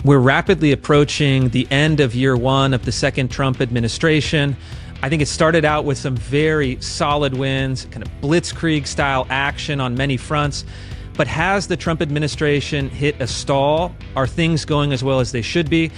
We're rapidly approaching the end of year one of the second Trump administration. I think it started out with some very solid wins, kind of blitzkrieg-style action on many fronts. But has the Trump administration hit a stall? Are things going as well as they should be?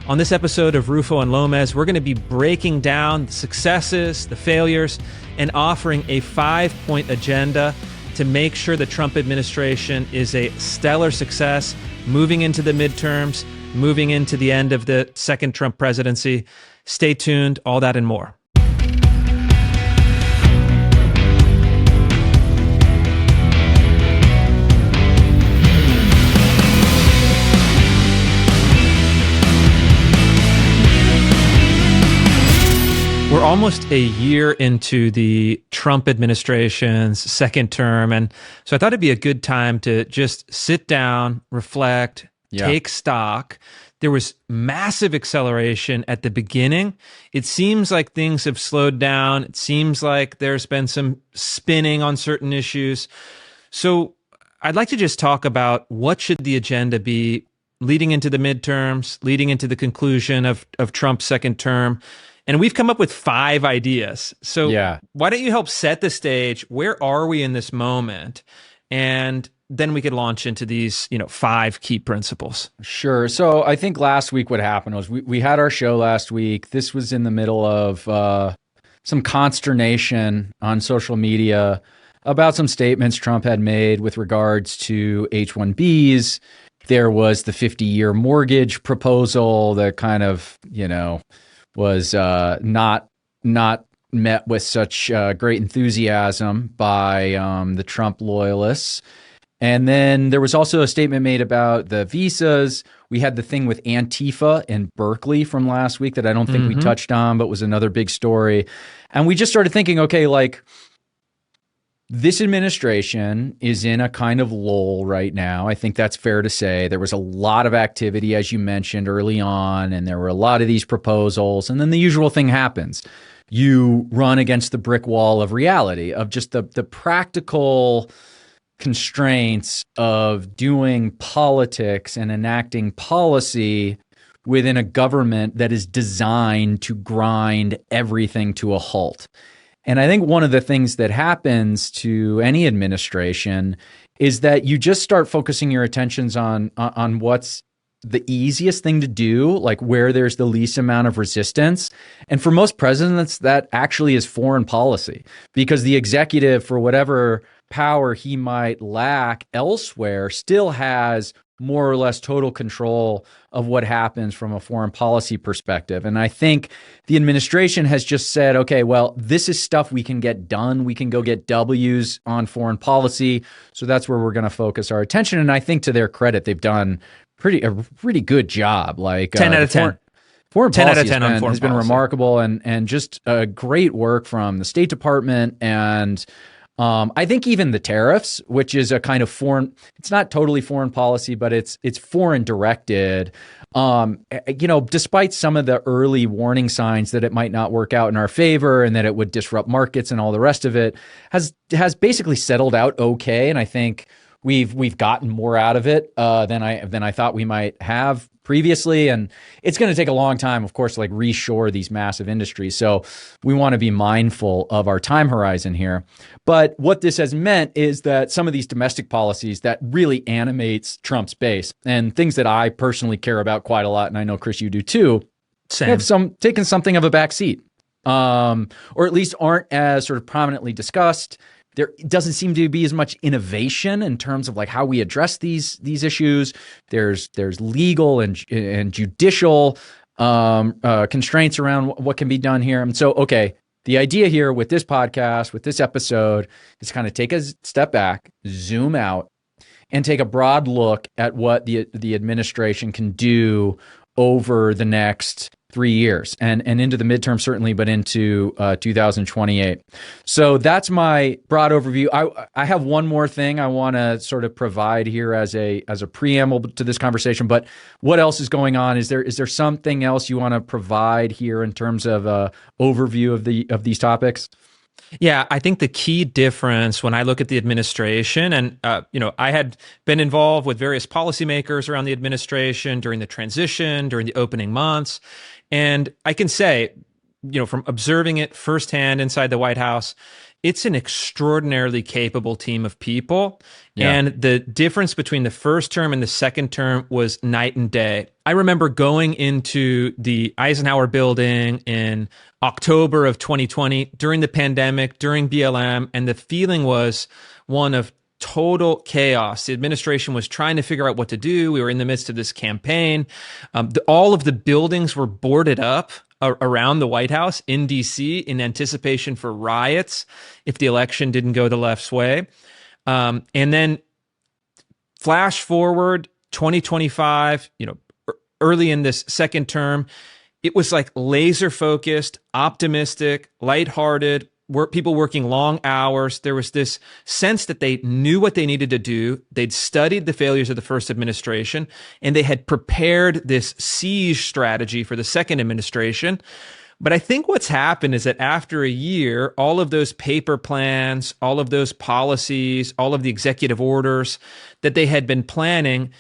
On this episode of Rufo and Lomez, we're going to be breaking down the successes, the failures, and offering a 5-point agenda to make sure the Trump administration is a stellar success moving into the midterms, moving into the end of the second Trump presidency. Stay tuned, all that and more. We're almost a year into the Trump administration's second term, and so I thought it'd be a good time to just sit down, reflect, take stock. There was massive acceleration at the beginning. It seems like things have slowed down. It seems like there's been some spinning on certain issues. So I'd like to just talk about what should the agenda be leading into the midterms, leading into the conclusion of Trump's second term. And we've come up with 5 ideas. So why don't you help set the stage? Where are we in this moment? And then we could launch into these, 5 key principles. Sure. So I think last week what happened was we had our show last week. This was in the middle of some consternation on social media about some statements Trump had made with regards to H-1Bs. There was the 50-year mortgage proposal that kind of, was not met with such great enthusiasm by the Trump loyalists. And then there was also a statement made about the visas. We had the thing with Antifa in Berkeley from last week that I don't think we touched on, but was another big story. And we just started thinking, okay, this administration is in a kind of lull right now. I think that's fair to say. There was a lot of activity, as you mentioned early on, and there were a lot of these proposals. And then the usual thing happens. You run against the brick wall of reality, of just the practical constraints of doing politics and enacting policy within a government that is designed to grind everything to a halt. And I think one of the things that happens to any administration is that you just start focusing your attentions on what's the easiest thing to do, like where there's the least amount of resistance. And for most presidents, that actually is foreign policy, because the executive, for whatever power he might lack elsewhere, still has more or less total control of what happens from a foreign policy perspective. And I think the administration has just said, okay, well, this is stuff we can get done. We can go get W's on foreign policy. So that's where we're going to focus our attention. And I think to their credit, they've done a pretty good job. 10 out of 10. Foreign 10 out policy of 10 on foreign has been policy. remarkable and just great work from the State Department. And I think even the tariffs, which is a kind of foreign, it's not totally foreign policy, but it's foreign directed. Despite some of the early warning signs that it might not work out in our favor and that it would disrupt markets and all the rest of it, has basically settled out okay. And I think we've gotten more out of it than I thought we might have previously. And it's going to take a long time, of course, to reshore these massive industries. So we want to be mindful of our time horizon here. But what this has meant is that some of these domestic policies that really animates Trump's base and things that I personally care about quite a lot, and I know, Chris, you do too, have taken something of a backseat, or at least aren't as sort of prominently discussed. There doesn't seem to be as much innovation in terms of how we address these issues. There's legal and judicial constraints around what can be done here. And so, okay, the idea here with this podcast, with this episode, is kind of take a step back, zoom out, and take a broad look at what the administration can do over the next 3 years and into the midterm, certainly, but into 2028. So that's my broad overview. I have one more thing I want to sort of provide here as a preamble to this conversation, but what else is going on? Is there something else you want to provide here in terms of overview of these topics? Yeah, I think the key difference when I look at the administration, and I had been involved with various policymakers around the administration during the transition, during the opening months, and I can say, from observing it firsthand inside the White House, it's an extraordinarily capable team of people. Yeah. And the difference between the first term and the second term was night and day. I remember going into the Eisenhower building in October of 2020 during the pandemic, during BLM, and the feeling was one of total chaos. The administration was trying to figure out what to do. We were in the midst of this campaign. All of the buildings were boarded up around the White House in DC in anticipation for riots if the election didn't go the left's way. And then flash forward 2025, early in this second term, it was like laser focused, optimistic, lighthearted, people working long hours. There was this sense that they knew what they needed to do. They'd studied the failures of the first administration, and they had prepared this siege strategy for the second administration. But I think what's happened is that after a year, all of those paper plans, all of those policies, all of the executive orders that they had been planning,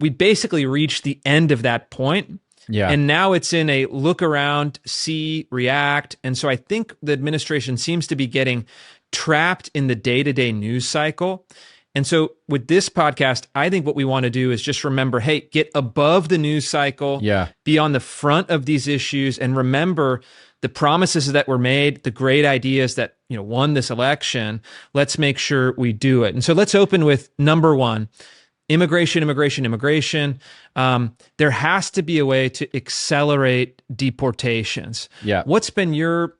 we basically reached the end of that point. Yeah. And now it's in a look around, see, react. And so I think the administration seems to be getting trapped in the day-to-day news cycle. And so with this podcast, I think what we want to do is just remember, hey, get above the news cycle, be on the front of these issues, and remember the promises that were made, the great ideas that won this election. Let's make sure we do it. And so let's open with number one. Immigration. There has to be a way to accelerate deportations. Yeah. What's been your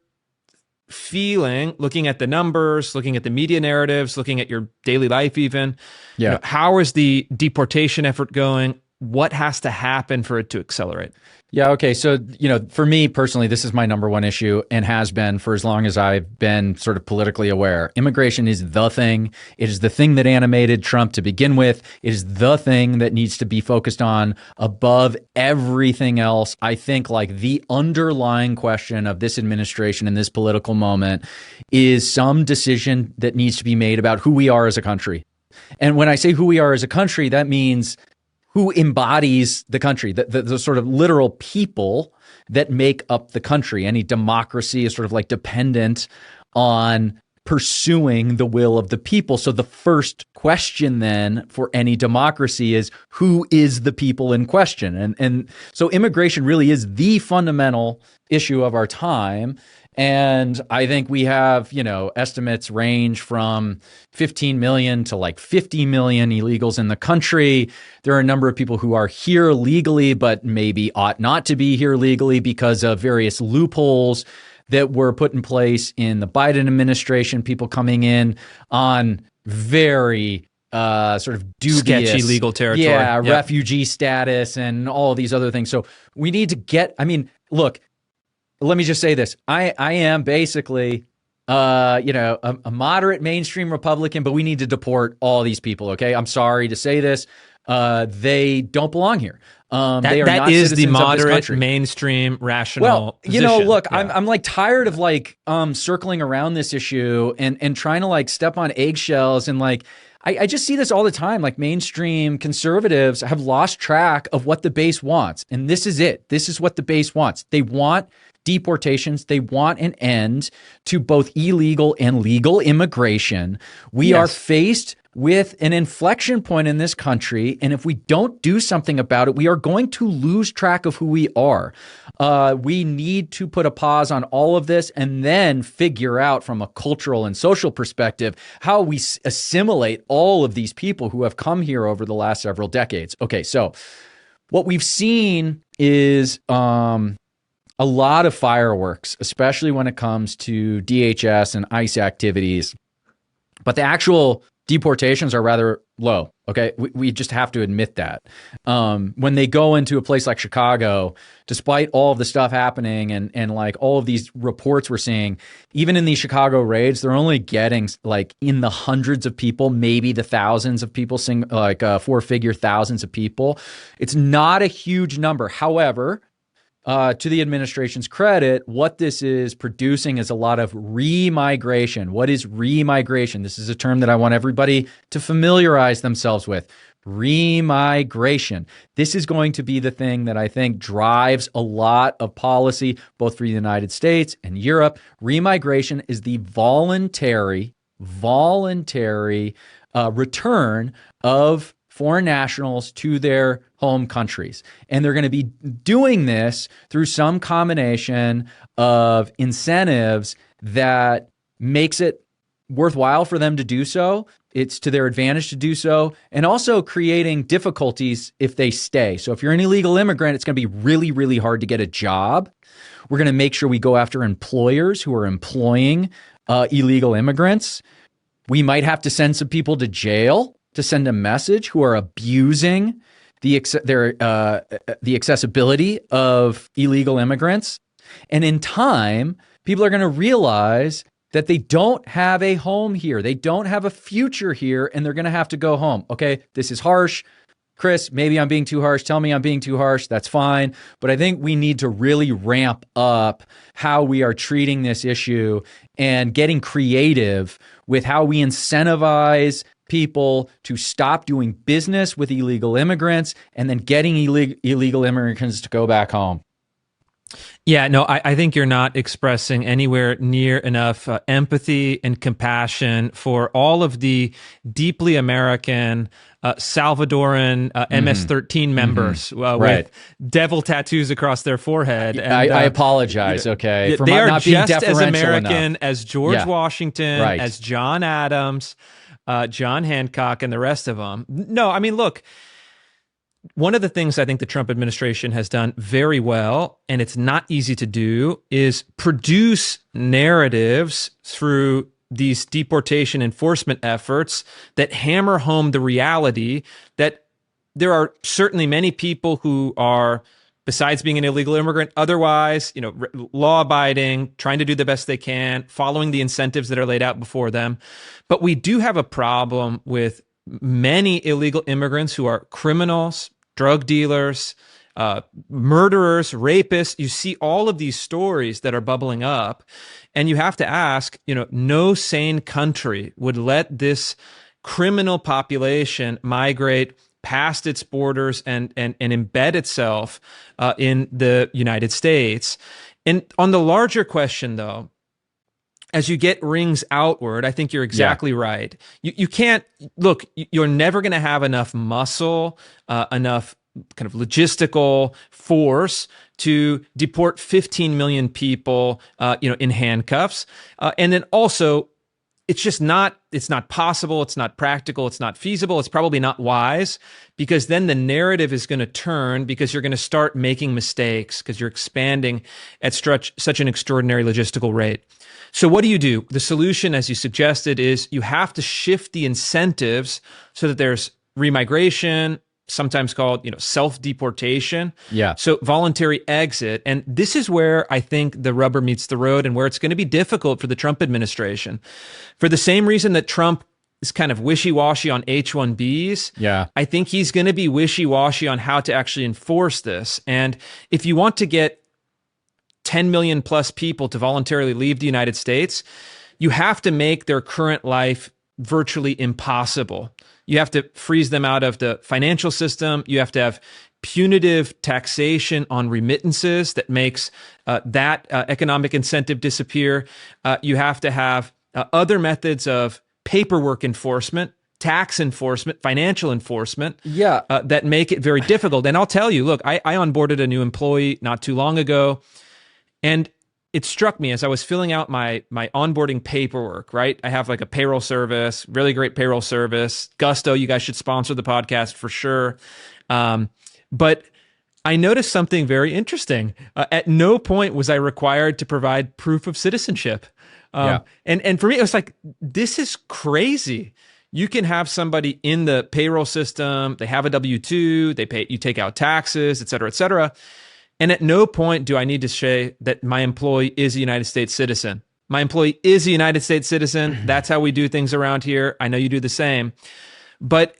feeling, looking at the numbers, looking at the media narratives, looking at your daily life even? Yeah. How is the deportation effort going? What has to happen for it to accelerate? Yeah. Okay. So, for me personally, this is my number one issue and has been for as long as I've been sort of politically aware. Immigration is the thing. It is the thing that animated Trump to begin with. It is the thing that needs to be focused on above everything else. I think like the underlying question of this administration in this political moment is some decision that needs to be made about who we are as a country. And when I say who we are as a country, that means who embodies the country, the sort of literal people that make up the country. Any democracy is sort of like dependent on pursuing the will of the people. So the first question then for any democracy is who is the people in question? And so immigration really is the fundamental issue of our time. And I think we have, estimates range from 15 million to like 50 million illegals in the country. There are a number of people who are here legally, but maybe ought not to be here legally because of various loopholes that were put in place in the Biden administration, people coming in on very sort of dubious, sketchy legal territory. Yeah, yep. Refugee status and all of these other things. So we need to look, let me just say this. I am basically, a moderate mainstream Republican, but we need to deport all these people, okay? I'm sorry to say this. They don't belong here. They are that is the moderate, mainstream, rational position. Look, yeah. I'm like tired of like circling around this issue and trying to like step on eggshells and like I just see this all the time. Like mainstream conservatives have lost track of what the base wants. And this is it. This is what the base wants. They want deportations. They want an end to both illegal and legal immigration. We are faced with an inflection point in this country. And if we don't do something about it, we are going to lose track of who we are. We need to put a pause on all of this and then figure out from a cultural and social perspective how we assimilate all of these people who have come here over the last several decades. Okay, so what we've seen is a lot of fireworks, especially when it comes to DHS and ICE activities. But the actual deportations are rather low. Okay, we just have to admit that. When they go into a place like Chicago, despite all of the stuff happening and like all of these reports we're seeing, even in these Chicago raids, they're only getting like in the hundreds of people, maybe the thousands of people, four-figure thousands of people. It's not a huge number. However, to the administration's credit, what this is producing is a lot of remigration. What is remigration? This is a term that I want everybody to familiarize themselves with. Remigration. This is going to be the thing that I think drives a lot of policy, both for the United States and Europe. Remigration is the voluntary return of foreign nationals to their home countries. And they're going to be doing this through some combination of incentives that makes it worthwhile for them to do so. It's to their advantage to do so, and also creating difficulties if they stay. So if you're an illegal immigrant, it's going to be really, really hard to get a job. We're going to make sure we go after employers who are employing illegal immigrants. We might have to send some people to jail to send a message who are abusing the accessibility of illegal immigrants. And in time, people are going to realize that they don't have a home here. They don't have a future here, and they're going to have to go home. Okay, this is harsh. Chris, maybe I'm being too harsh. Tell me I'm being too harsh. That's fine. But I think we need to really ramp up how we are treating this issue and getting creative with how we incentivize people to stop doing business with illegal immigrants and then getting illegal immigrants to go back home. Yeah, no, I think you're not expressing anywhere near enough empathy and compassion for all of the deeply American Salvadoran MS-13 members with devil tattoos across their forehead. And, I apologize, okay, for they are not being just as American enough. as George Washington, as John Adams, John Hancock, and the rest of them. No, I mean, look, one of the things I think the Trump administration has done very well, and it's not easy to do, is produce narratives through these deportation enforcement efforts that hammer home the reality that there are certainly many people who are, besides being an illegal immigrant, otherwise, law-abiding, trying to do the best they can, following the incentives that are laid out before them. But we do have a problem with many illegal immigrants who are criminals, drug dealers, murderers, rapists. You see all of these stories that are bubbling up, and you have to ask, no sane country would let this criminal population migrate past its borders and embed itself in the United States. And on the larger question, though, as you get rings outward, I think you're exactly right. You can't, look, you're never going to have enough muscle, enough kind of logistical force to deport 15 million people, in handcuffs. And then also, it's not possible, it's not practical, it's not feasible, it's probably not wise, because then the narrative is going to turn because you're going to start making mistakes because you're expanding at such an extraordinary logistical rate. So what do? The solution, as you suggested, is you have to shift the incentives so that there's remigration, sometimes called, self-deportation. Yeah. So voluntary exit. And this is where I think the rubber meets the road and where it's going to be difficult for the Trump administration. For the same reason that Trump is kind of wishy-washy on H-1Bs, I think he's going to be wishy-washy on how to actually enforce this. And if you want to get 10 million plus people to voluntarily leave the United States, you have to make their current life virtually impossible. You have to freeze them out of the financial system. You have to have punitive taxation on remittances that makes that economic incentive disappear. You have to have other methods of paperwork enforcement, tax enforcement, financial enforcement that make it very difficult. And I'll tell you, look, I onboarded a new employee not too long ago, and it struck me as I was filling out my onboarding paperwork, right? I have like a payroll service, really great payroll service. Gusto, you guys should sponsor the podcast for sure. But I noticed something very interesting. At no point was I required to provide proof of citizenship. And for me, it was like, this is crazy. You can have somebody in the payroll system, they have a W-2, you take out taxes, et cetera, et cetera. And at no point do I need to say that my employee is a United States citizen. My employee is a United States citizen. That's how we do things around here. I know you do the same. But,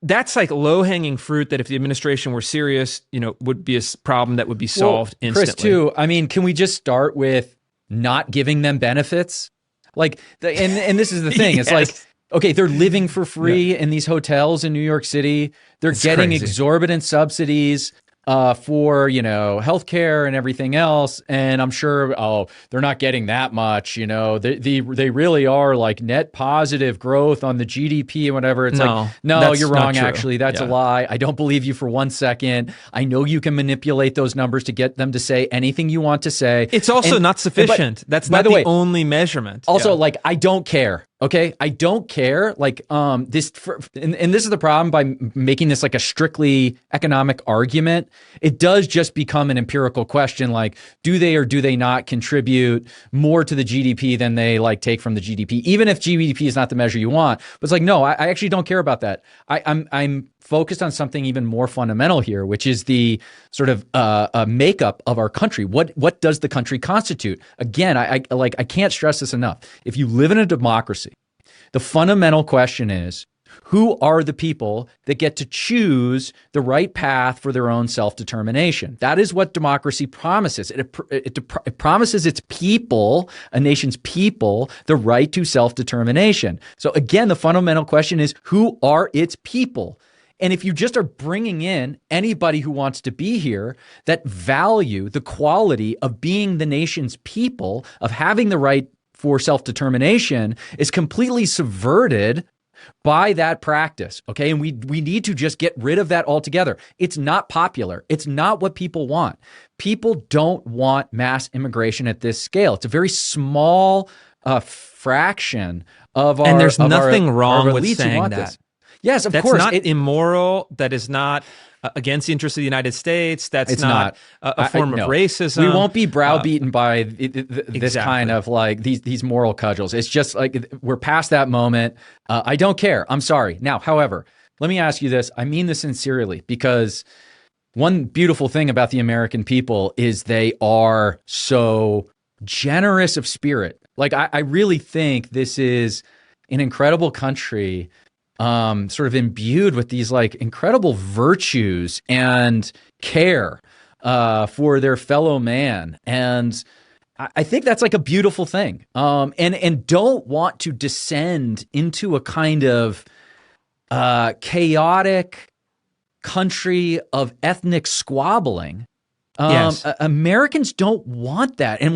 that's like low-hanging fruit that if the administration were serious, would be a problem that would be solved instantly. Chris, too, I mean, can we just start with not giving them benefits? Like, and this is the thing. It's like, okay, they're living for free in these hotels in New York City. They're getting crazy. Exorbitant subsidies for, healthcare and everything else. And I'm sure, they're not getting that much, they really are like net positive growth on the GDP and whatever. It's no, you're wrong. Actually, that's a lie. I don't believe you for 1 second. I know you can manipulate those numbers to get them to say anything you want to say. It's also not sufficient. That's not the only measurement. Also, like, I don't care. Okay, I don't care. Like, and this is the problem by making this like a strictly economic argument. It does just become an empirical question, like, do they or do they not contribute more to the GDP than they like take from the GDP, even if GDP is not the measure you want. But it's like, no, I actually don't care about that. I'm focused on something even more fundamental here, which is the sort of makeup of our country. What does the country constitute? Again, I can't stress this enough. If you live in a democracy, the fundamental question is, who are the people that get to choose the right path for their own self-determination? That is what democracy promises. It promises its people, a nation's people, the right to self-determination. So again, the fundamental question is, who are its people? And if you just are bringing in anybody who wants to be here that value the quality of being the nation's people, of having the right for self-determination, is completely subverted by that practice. Okay. And we need to just get rid of that altogether. It's not popular. It's not what people want. People don't want mass immigration at this scale. It's a very small fraction of our, and there's nothing wrong with saying that. This. Yes, of That's course. That's not immoral. That is not against the interests of the United States. That's not a form of racism. We won't be browbeaten by this kind of like these moral cudgels. It's just like we're past that moment. I don't care. I'm sorry. Now, however, let me ask you this. I mean this sincerely, because one beautiful thing about the American people is they are so generous of spirit. Like, I really think this is an incredible country, sort of imbued with these like incredible virtues and care for their fellow man. And I think that's like a beautiful thing. And don't want to descend into a kind of chaotic country of ethnic squabbling. Yes. Americans don't want that. And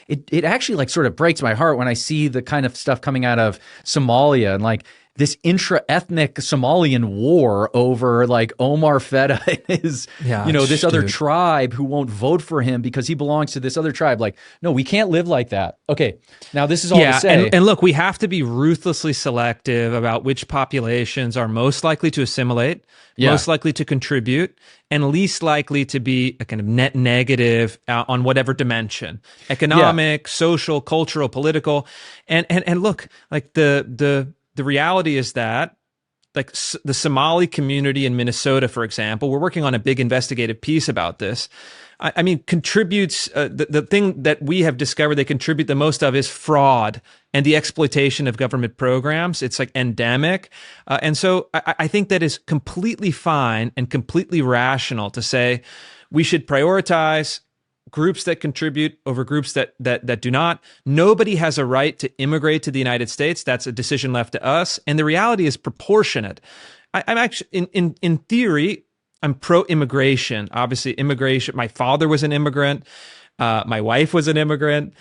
it actually like sort of breaks my heart when I see the kind of stuff coming out of Somalia and like this intra-ethnic Somalian war over like Omar Feta and his, this other tribe who won't vote for him because he belongs to this other tribe. Like, no, we can't live like that. Okay, now this is all to say. And look, we have to be ruthlessly selective about which populations are most likely to assimilate, most likely to contribute, and least likely to be a kind of net negative on whatever dimension: economic, social, cultural, political. And look, like the reality is that, like the Somali community in Minnesota, for example, we're working on a big investigative piece about this. I mean, contributes, the thing that we have discovered they contribute the most of is fraud and the exploitation of government programs. It's like endemic. And so I think that is completely fine and completely rational to say we should prioritize groups that contribute over groups that do not. Nobody has a right to immigrate to the United States. That's a decision left to us. And the reality is proportionate. I'm actually, in theory, I'm pro-immigration. Obviously, immigration. My father was an immigrant. My wife was an immigrant.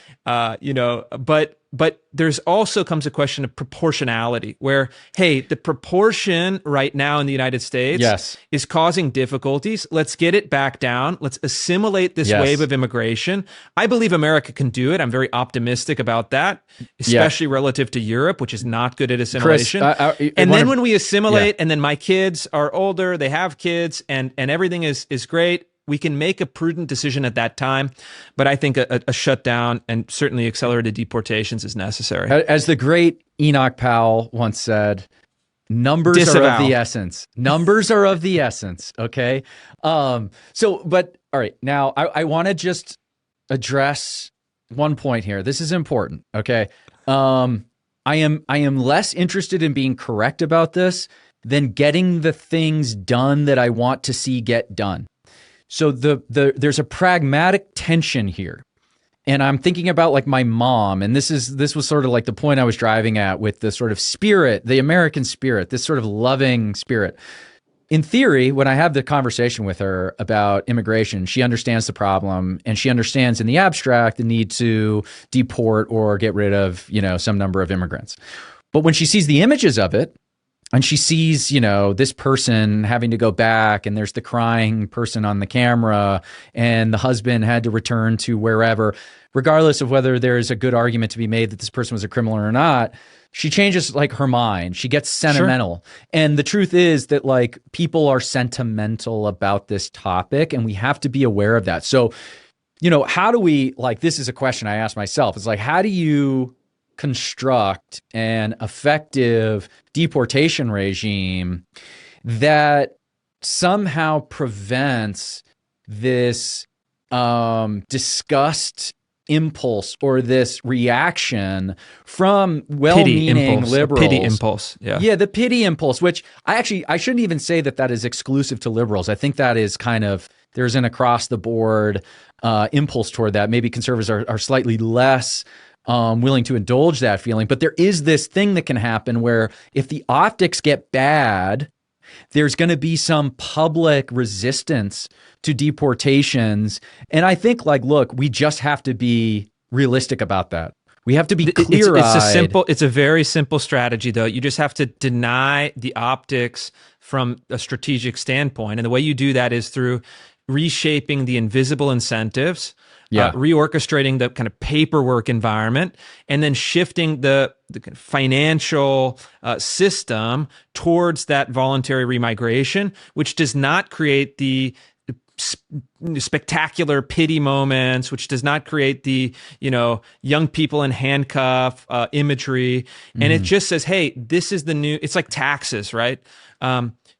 But there's also comes a question of proportionality, where, hey, the proportion right now in the United States is causing difficulties. Let's get it back down. Let's assimilate this wave of immigration. I believe America can do it. I'm very optimistic about that, especially relative to Europe, which is not good at assimilation. Chris, and then when we assimilate, and then my kids are older, they have kids, and everything is great, we can make a prudent decision at that time, but I think a shutdown and certainly accelerated deportations is necessary. As the great Enoch Powell once said, numbers are of the essence. Numbers are of the essence, okay? But all right, now I want to just address one point here. This is important, okay? I am less interested in being correct about this than getting the things done that I want to see get done. So there's a pragmatic tension here. And I'm thinking about like my mom, and this was sort of like the point I was driving at with the sort of spirit, the American spirit, this sort of loving spirit. In theory, when I have the conversation with her about immigration, she understands the problem, and she understands in the abstract the need to deport or get rid of, some number of immigrants. But when she sees the images of it, and she sees, this person having to go back, and there's the crying person on the camera, and the husband had to return to wherever, regardless of whether there's a good argument to be made that this person was a criminal or not, she changes like her mind. She gets sentimental. Sure. And the truth is that like people are sentimental about this topic, and we have to be aware of that. So, how do we, like, this is a question I ask myself. It's like, how do you construct an effective deportation regime that somehow prevents this disgust impulse or this reaction from well-meaning liberals? Pity impulse. Yeah, the pity impulse, which I shouldn't even say that is exclusive to liberals. I think that is kind of, there's an across the board impulse toward that. Maybe conservatives are slightly less willing to indulge that feeling. But there is this thing that can happen where if the optics get bad, there's going to be some public resistance to deportations. And I think, like, look, we just have to be realistic about that. We have to be clear-eyed. It's a very simple strategy, though. You just have to deny the optics from a strategic standpoint. And the way you do that is through reshaping the invisible incentives, reorchestrating the kind of paperwork environment, and then shifting the kind of financial system towards that voluntary remigration, which does not create the spectacular pity moments, which does not create the, young people in handcuff imagery. And it just says, hey, this is the new, it's like taxes, right?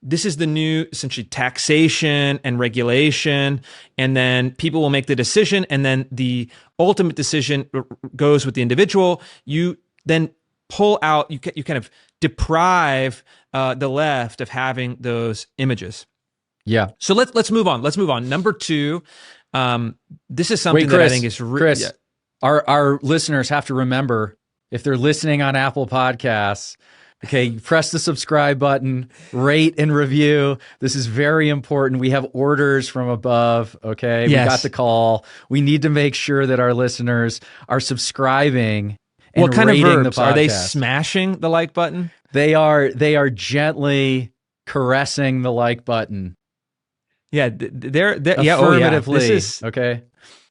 This is the new, essentially, taxation and regulation, and then people will make the decision, and then the ultimate decision goes with the individual. You then pull out, you kind of deprive the left of having those images. Yeah. So let's move on. Number two, this is something that I think is Chris, our listeners have to remember, if they're listening on Apple Podcasts, okay, press the subscribe button, rate and review. This is very important. We have orders from above, okay? Yes. We got the call. We need to make sure that our listeners are subscribing and what kind rating of verbs? the podcast. Are they smashing the like button? They are gently caressing the like button. Yeah, they're affirmatively. This is okay.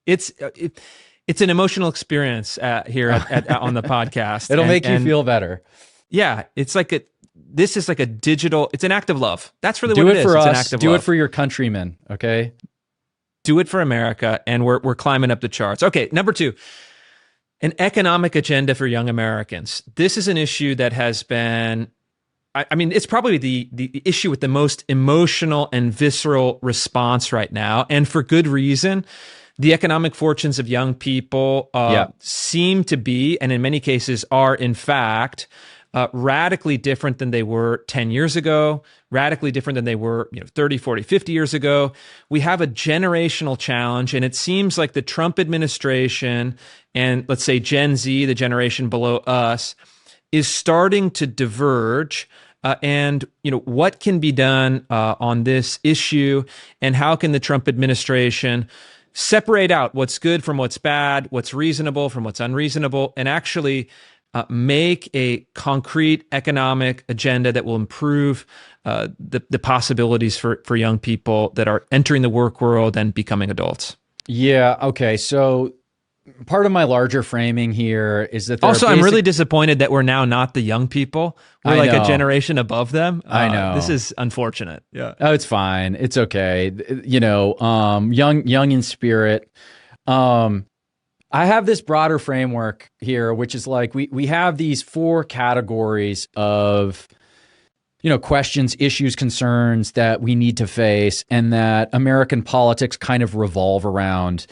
It's an emotional experience here on the podcast. It'll make you feel better. Yeah, it's like this is like a digital. It's an act of love. That's really what it is. For it's us. An act of Do love. it for your countrymen. Okay. Do it for America, and we're climbing up the charts. Okay, number two. An economic agenda for young Americans. This is an issue that has been, I mean, it's probably the issue with the most emotional and visceral response right now, and for good reason. The economic fortunes of young people seem to be, and in many cases are, in fact, radically different than they were 10 years ago, radically different than they were 30, 40, 50 years ago. We have a generational challenge, and it seems like the Trump administration and, let's say, Gen Z, the generation below us, is starting to diverge. And what can be done on this issue, and how can the Trump administration separate out what's good from what's bad, what's reasonable from what's unreasonable, and actually make a concrete economic agenda that will improve the possibilities for young people that are entering the work world and becoming adults. Yeah. Okay. So part of my larger framing here is that also, I'm really disappointed that we're now not the young people. We're like a generation above them. I know. This is unfortunate. Yeah. Oh, it's fine. It's okay. Young in spirit. I have this broader framework here, which is like we have these four categories of questions, issues, concerns that we need to face, and that American politics kind of revolve around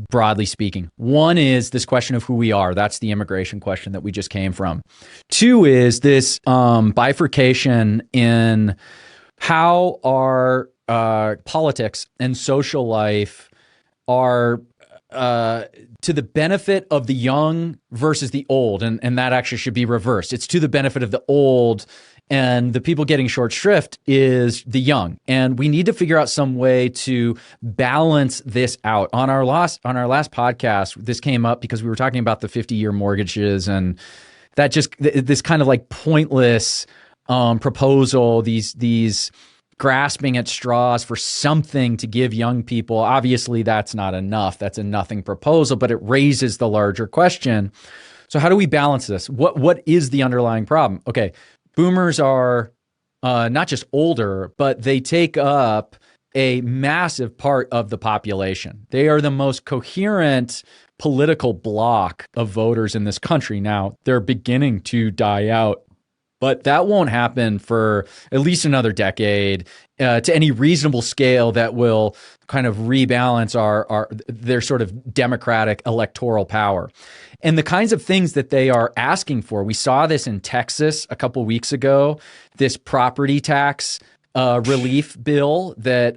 broadly speaking. One is this question of who we are. That's the immigration question that we just came from. Two is this bifurcation in how our politics and social life are to the benefit of the young versus the old. And that actually should be reversed. It's to the benefit of the old, and the people getting short shrift is the young. And we need to figure out some way to balance this out. On our last podcast, this came up because we were talking about the 50-year mortgages, and that just this kind of like pointless proposal, these grasping at straws for something to give young people. Obviously, that's not enough. That's a nothing proposal, but it raises the larger question. So how do we balance this? What is the underlying problem? Okay, boomers are not just older, but they take up a massive part of the population. They are the most coherent political bloc of voters in this country. Now, they're beginning to die out, but that won't happen for at least another decade to any reasonable scale that will kind of rebalance their sort of democratic electoral power. And the kinds of things that they are asking for, we saw this in Texas a couple weeks ago, this property tax relief bill that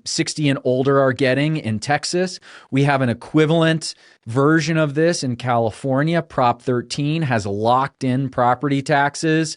60 and older are getting in Texas. We have an equivalent version of this in California. Prop 13 has locked in property taxes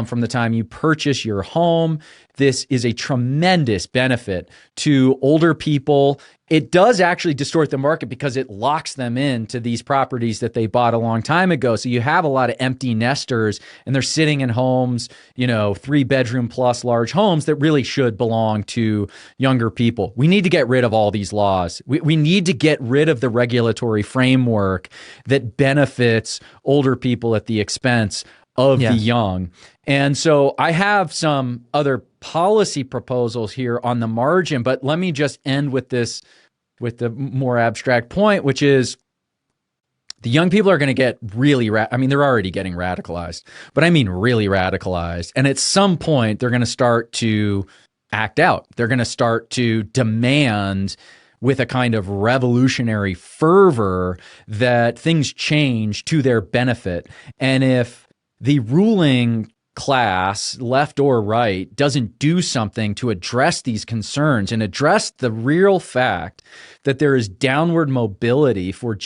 from the time you purchase your home. This is a tremendous benefit to older people. It does actually distort the market because it locks them into these properties that they bought a long time ago. So you have a lot of empty nesters, and they're sitting in homes, 3-bedroom plus large homes that really should belong to younger people. We need to get rid of all these laws. We need to get rid of the regulatory framework that benefits older people at the expense of the young. And so I have some other policy proposals here on the margin, but let me just end with this, with the more abstract point, which is the young people are going to get really, they're already getting radicalized, but I mean really radicalized. And at some point, they're going to start to act out. They're going to start to demand with a kind of revolutionary fervor that things change to their benefit. And if the ruling class, left or right, doesn't do something to address these concerns and address the real fact that there is downward mobility for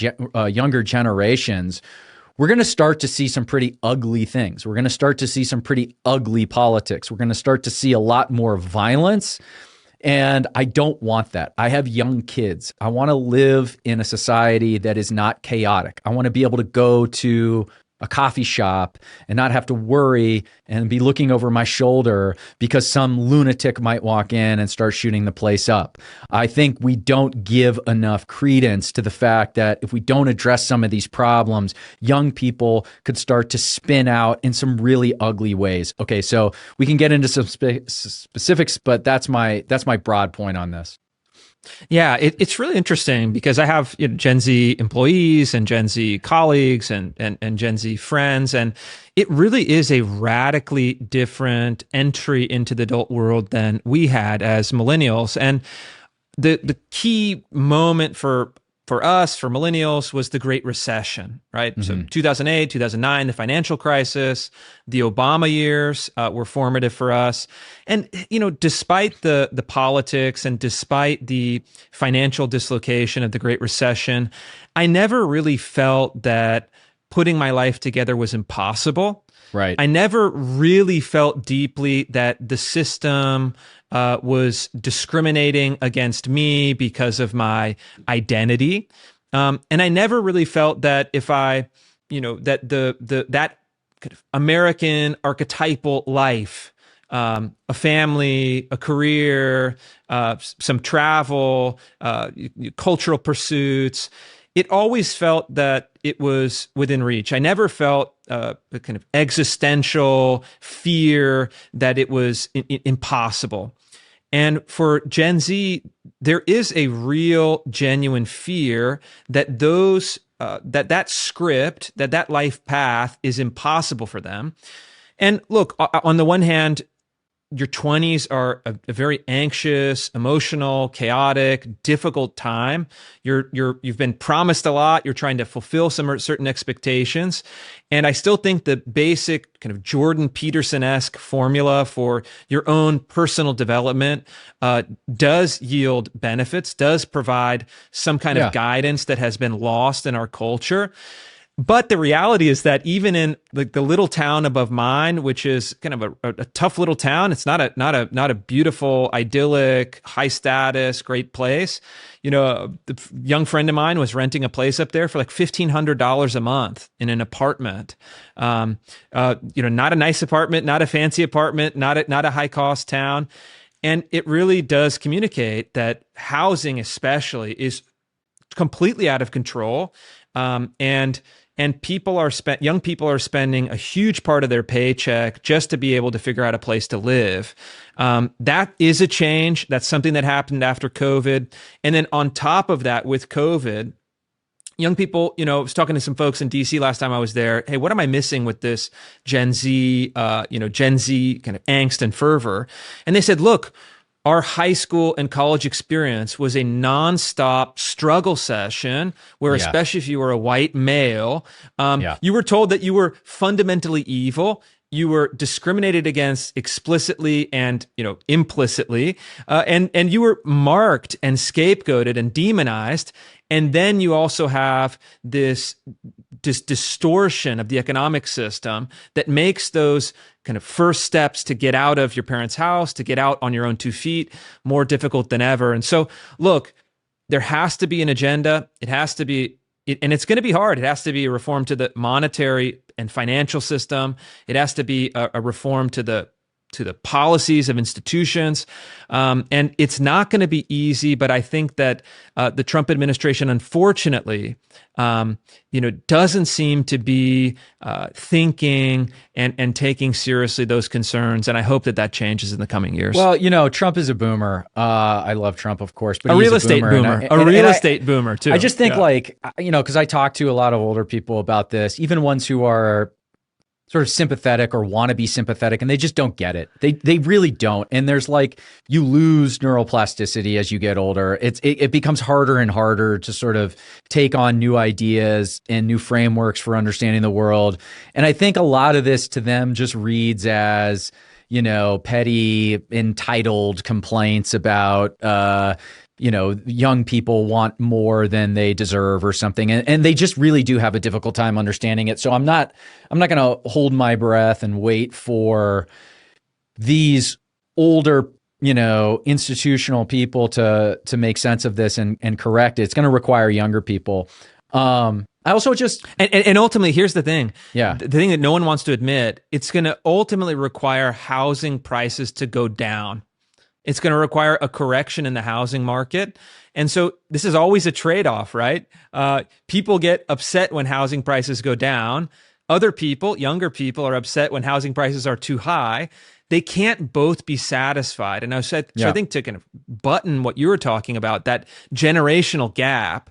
younger generations, we're going to start to see some pretty ugly things. We're going to start to see some pretty ugly politics. We're going to start to see a lot more violence. And I don't want that. I have young kids. I want to live in a society that is not chaotic. I want to be able to go to a coffee shop and not have to worry and be looking over my shoulder because some lunatic might walk in and start shooting the place up. I think we don't give enough credence to the fact that if we don't address some of these problems, young people could start to spin out in some really ugly ways. Okay, so we can get into some specifics, but that's my broad point on this. Yeah, it's really interesting because I have Gen Z employees and Gen Z colleagues and Gen Z friends, and it really is a radically different entry into the adult world than we had as millennials. And the key moment for us, for millennials, was the Great Recession, right? Mm-hmm. So 2008, 2009, the financial crisis, the Obama years were formative for us. And, despite the politics and despite the financial dislocation of the Great Recession, I never really felt that putting my life together was impossible. Right. I never really felt deeply that the system was discriminating against me because of my identity. And I never really felt that if that that kind of American archetypal life, a family, a career, some travel, cultural pursuits, it always felt that it was within reach. I never felt a kind of existential fear that it was impossible. And for Gen Z, there is a real, genuine fear that that script, that life path is impossible for them. And look, on the one hand, your 20s are a very anxious, emotional, chaotic, difficult time. You've been promised a lot. You're trying to fulfill some certain expectations. And I still think the basic kind of Jordan Peterson-esque formula for your own personal development does yield benefits, does provide some kind of guidance that has been lost in our culture. But the reality is that even in the little town above mine, which is kind of a tough little town, it's not a beautiful, idyllic, high status, great place. You know, the young friend of mine was renting a place up there for like $1,500 a month in an apartment. You know, not a nice apartment, not a fancy apartment, not a high cost town. And it really does communicate that housing especially is completely out of control. And young people are spending a huge part of their paycheck just to be able to figure out a place to live. That is a change. That's something that happened after COVID. And then on top of that, with COVID, young people, you know, I was talking to some folks in DC last time I was there. Hey, what am I missing with this Gen Z kind of angst and fervor? And they said, look, our high school and college experience was a nonstop struggle session where, especially if you were a white male, you were told that you were fundamentally evil. You were discriminated against explicitly and, you know, implicitly, and you were marked and scapegoated and demonized. And then you also have this distortion of the economic system that makes those kind of first steps to get out of your parents' house, to get out on your own 2 feet, more difficult than ever. And so, look, there has to be an agenda. It has to be, and it's going to be hard. It has to be a reform to the monetary and financial system. It has to be a reform to the policies of institutions. And it's not going to be easy, but I think that the Trump administration, unfortunately, doesn't seem to be thinking and taking seriously those concerns. And I hope that changes in the coming years. Well, you know, Trump is a boomer. I love Trump, of course, but he's a real estate boomer. A real estate boomer, too. I just think because I talk to a lot of older people about this, even ones who are sort of sympathetic or want to be sympathetic, and they just don't get it. They really don't. And there's you lose neuroplasticity as you get older. It becomes harder and harder to sort of take on new ideas and new frameworks for understanding the world. And I think a lot of this to them just reads as, you know, petty, entitled complaints about, young people want more than they deserve or something. And they just really do have a difficult time understanding it. So I'm not going to hold my breath and wait for these older, institutional people to make sense of this and correct it. It's going to require younger people. I also just and ultimately, here's the thing. Yeah. The thing that no one wants to admit, it's going to ultimately require housing prices to go down. It's going to require a correction in the housing market. And so this is always a trade-off, right? People get upset when housing prices go down. Other people, younger people, are upset when housing prices are too high. They can't both be satisfied. And I think to kind of button what you were talking about, that generational gap,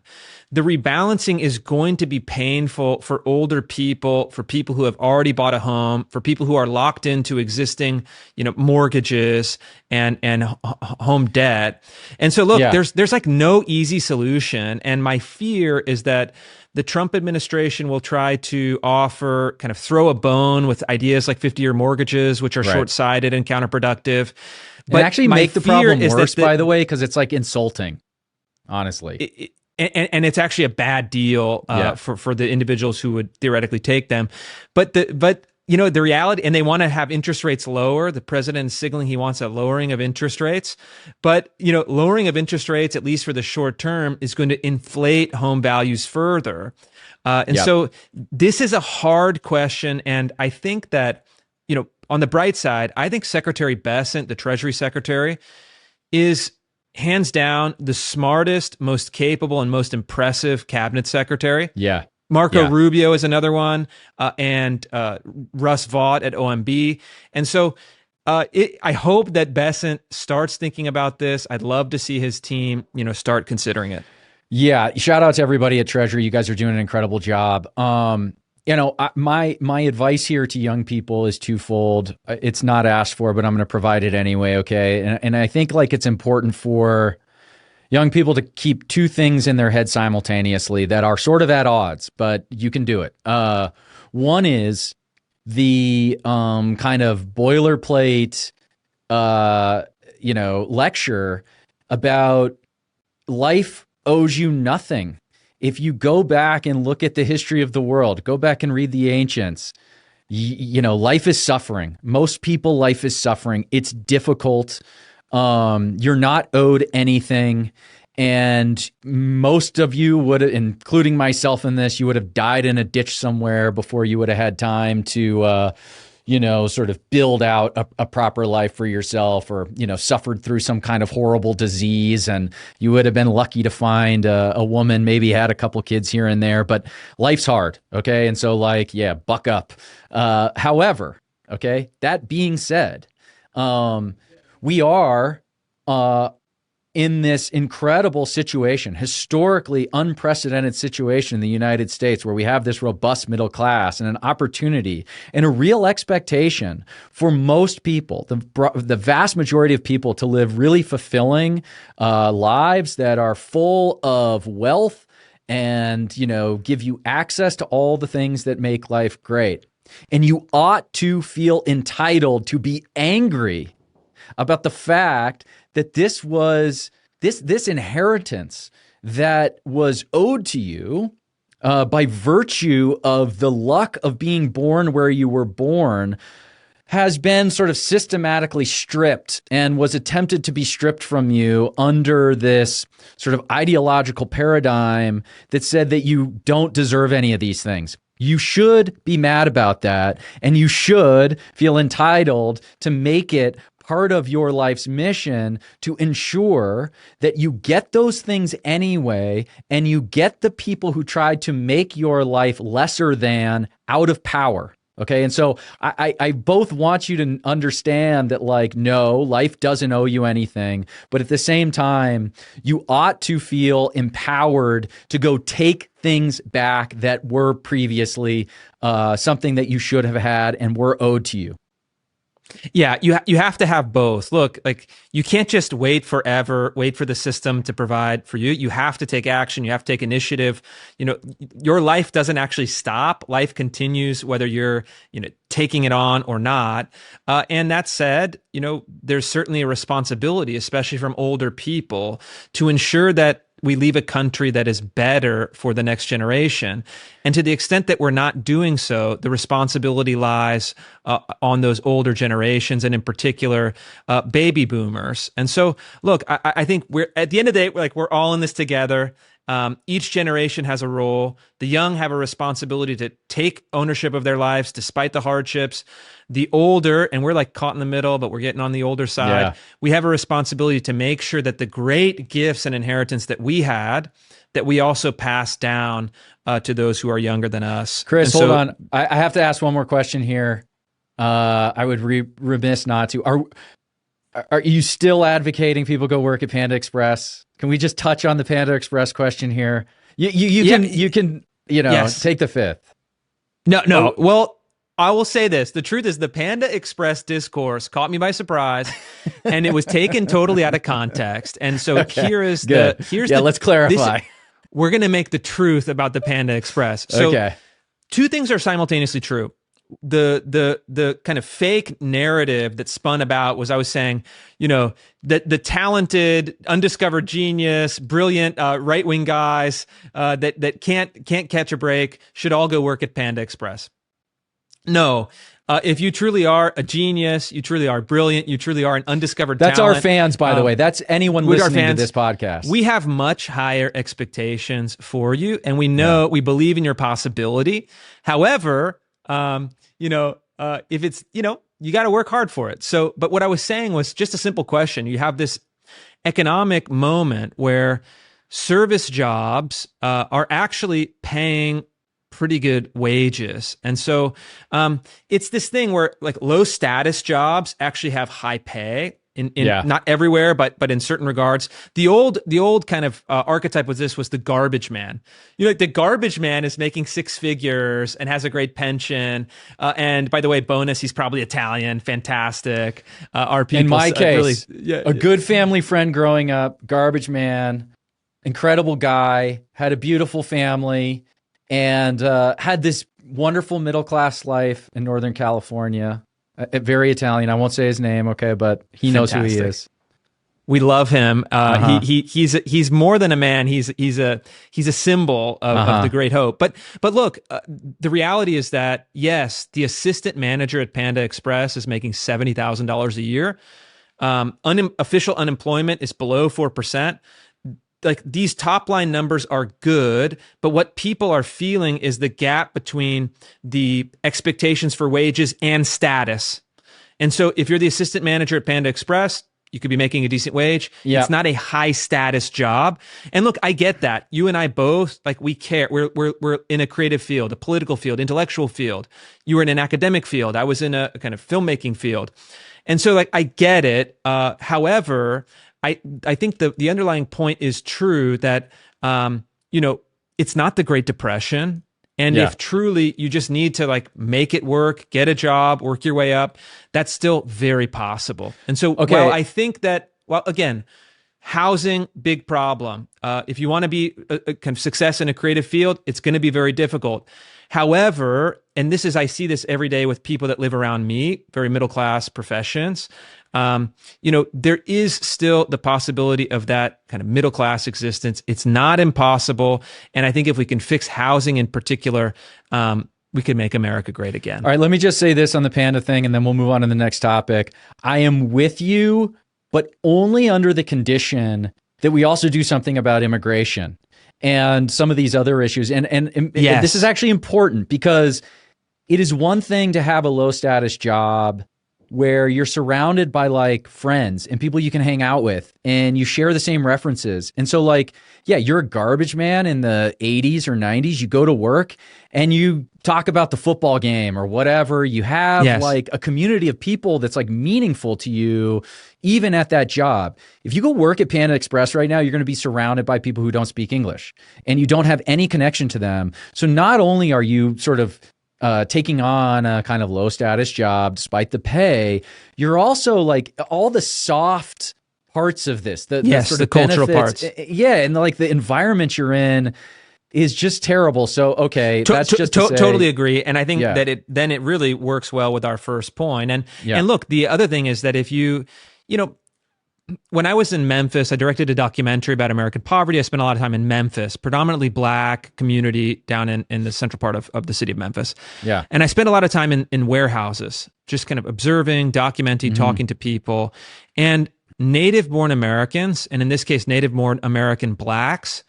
the rebalancing is going to be painful for older people, for people who have already bought a home, for people who are locked into existing, mortgages and home debt. And so look, there's like no easy solution. And my fear is that the Trump administration will try to offer, kind of throw a bone with ideas like 50-year mortgages, which are short-sighted and counterproductive. But actually make the problem worse, by the way, because it's like insulting, honestly. And it's actually a bad deal for the individuals who would theoretically take them. But the reality, and they want to have interest rates lower. The president is signaling he wants a lowering of interest rates. But, lowering of interest rates, at least for the short term, is going to inflate home values further. So this is a hard question. And I think that, on the bright side, I think Secretary Bessent, the Treasury Secretary, is hands down the smartest, most capable, and most impressive cabinet secretary. Yeah. Marco Rubio is another one, and Russ Vought at OMB. And so I hope that Bessent starts thinking about this. I'd love to see his team, start considering it. Yeah. Shout out to everybody at Treasury. You guys are doing an incredible job. My advice here to young people is twofold. It's not asked for, but I'm going to provide it anyway. Okay. And I think like it's important for young people to keep two things in their head simultaneously that are sort of at odds, but you can do it. One is the kind of boilerplate, lecture about life owes you nothing. If you go back and look at the history of the world, go back and read the ancients, life is suffering. Most people, life is suffering. It's difficult. You're not owed anything. And most of you would, including myself in this, you would have died in a ditch somewhere before you would have had time to, sort of build out a proper life for yourself, or, suffered through some kind of horrible disease. And you would have been lucky to find a woman, maybe had a couple kids here and there, but life's hard. Okay. And so buck up. However, okay, that being said, we are in this incredible situation, historically unprecedented situation in the United States, where we have this robust middle class and an opportunity and a real expectation for most people, the vast majority of people, to live really fulfilling lives that are full of wealth and, give you access to all the things that make life great. And you ought to feel entitled to be angry about the fact that this inheritance that was owed to you by virtue of the luck of being born where you were born has been sort of systematically stripped and was attempted to be stripped from you under this sort of ideological paradigm that said that you don't deserve any of these things. You should be mad about that, and you should feel entitled to make it part of your life's mission to ensure that you get those things anyway, and you get the people who tried to make your life lesser than out of power. Okay. And so I both want you to understand that, no, life doesn't owe you anything, but at the same time, you ought to feel empowered to go take things back that were previously something that you should have had and were owed to you. Yeah, you have to have both. Look, you can't just wait forever, wait for the system to provide for you. You have to take action. You have to take initiative. Your life doesn't actually stop. Life continues whether you're, taking it on or not. And that said, there's certainly a responsibility, especially from older people, to ensure that we leave a country that is better for the next generation. And to the extent that we're not doing so, the responsibility lies on those older generations, and in particular, baby boomers. And so, look, I think we're at the end of the day, we're all in this together. Each generation has a role. The young have a responsibility to take ownership of their lives despite the hardships. The older, and we're caught in the middle, but we're getting on the older side. We have a responsibility to make sure that the great gifts and inheritance that we had, that we also pass down to those who are younger than us. Chris, hold on. I have to ask one more question here. I would remiss not to. Are you still advocating people go work at Panda Express? Can we just touch on the Panda Express question here? You can yes. Take the fifth. No. Well, I will say this. The truth is the Panda Express discourse caught me by surprise, and it was taken totally out of context. And so here's let's clarify. We're going to make the truth about the Panda Express. So two things are simultaneously true. The kind of fake narrative that spun about was, I was saying, that the talented, undiscovered genius, brilliant right-wing guys that can't catch a break should all go work at Panda Express. No. If you truly are a genius, you truly are brilliant, you truly are an undiscovered talent. That's our fans, by the way. That's anyone listening to this podcast. We have much higher expectations for you, and we know, we believe in your possibility. However, if it's, you got to work hard for it. So, but what I was saying was just a simple question. You have this economic moment where service jobs are actually paying pretty good wages. And so it's this thing where low status jobs actually have high pay. not everywhere, but in certain regards. The old kind of archetype was the garbage man. Like the garbage man is making six figures and has a great pension. And by the way, bonus, he's probably Italian. Fantastic. Our people, in my case, really, a good family friend growing up, garbage man, incredible guy, had a beautiful family, and had this wonderful middle class life in Northern California. Very Italian. I won't say his name, okay, but he knows who he is. We love him. He's more than a man. He's a symbol of the great hope. But look, the reality is that yes, the assistant manager at Panda Express is making $70,000 a year. Official unemployment is below 4%. Like these top line numbers are good, but what people are feeling is the gap between the expectations for wages and status. And so if you're the assistant manager at Panda Express, you could be making a decent wage. Yeah. It's not a high status job. And look, I get that. You and I both, like, we care. We're in a creative field, a political field, intellectual field. You were in an academic field. I was in a kind of filmmaking field. And so like, I get it. However, I think the underlying point is true that, it's not the Great Depression. And if truly you just need to like make it work, get a job, work your way up, that's still very possible. And so while I think that, again, housing, big problem. If you want to be a kind of success in a creative field, it's going to be very difficult. However, and I see this every day with people that live around me, very middle class professions. There is still the possibility of that kind of middle class existence. It's not impossible. And I think if we can fix housing in particular, we can make America great again. All right, let me just say this on the Panda thing, and then we'll move on to the next topic. I am with you, but only under the condition that we also do something about immigration and some of these other issues. And this is actually important because it is one thing to have a low status job where you're surrounded by like friends and people you can hang out with and you share the same references. And so like, yeah, you're a garbage man in the 80s or 90s. You go to work and you talk about the football game or whatever. You have like a community of people that's like meaningful to you, even at that job. If you go work at Panda Express right now, you're going to be surrounded by people who don't speak English and you don't have any connection to them. So not only are you sort of taking on a kind of low status job despite the pay, you're also like all the soft parts of this, the sort of cultural parts. And like the environment you're in is just terrible. So, that's just totally agree. And I think that it really works well with our first point. And look, the other thing is that if when I was in Memphis, I directed a documentary about American poverty. I spent a lot of time in Memphis, predominantly Black community down in the central part of the city of Memphis. Yeah. And I spent a lot of time in warehouses, just kind of observing, documenting, talking to people. And native-born Americans, and in this case, native-born American Blacks,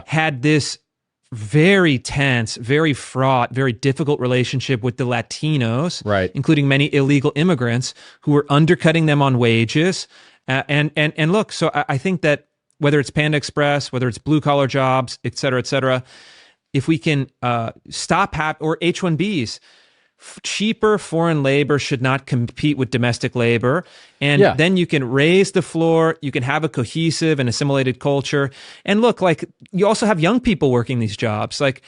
had this very tense, very fraught, very difficult relationship with the Latinos, including many illegal immigrants who were undercutting them on wages. And look, so I think that whether it's Panda Express, whether it's blue collar jobs, et cetera, if we can stop or H-1Bs, cheaper foreign labor should not compete with domestic labor. And then you can raise the floor, you can have a cohesive and assimilated culture. And look, like you also have young people working these jobs. Like,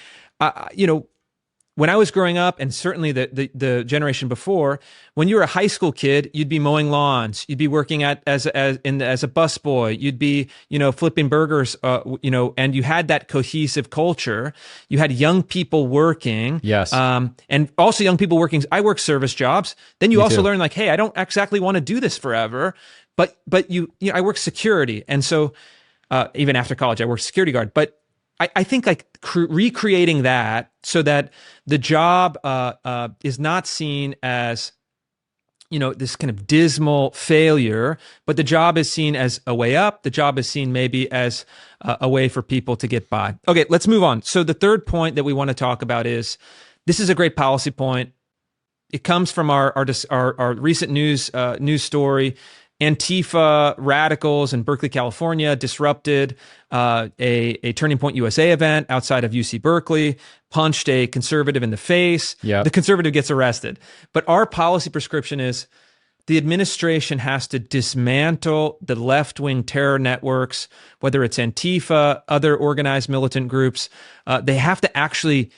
when I was growing up, and certainly the generation before, when you were a high school kid, you'd be mowing lawns, you'd be working as a busboy, you'd be flipping burgers, and you had that cohesive culture. You had young people working, and also young people working. I work service jobs. Then you also learn like, hey, I don't exactly want to do this forever, but I work security, and so even after college, I worked security guard, but. I think like recreating that so that the job is not seen as, this kind of dismal failure, but the job is seen as a way up. The job is seen maybe as a way for people to get by. Okay, let's move on. So the third point that we want to talk about is, this is a great policy point. It comes from our recent news story. Antifa radicals in Berkeley, California, disrupted a Turning Point USA event outside of UC Berkeley, punched a conservative in the face. The conservative gets arrested. But our policy prescription is the administration has to dismantle the left-wing terror networks, whether it's Antifa, other organized militant groups. They have to actually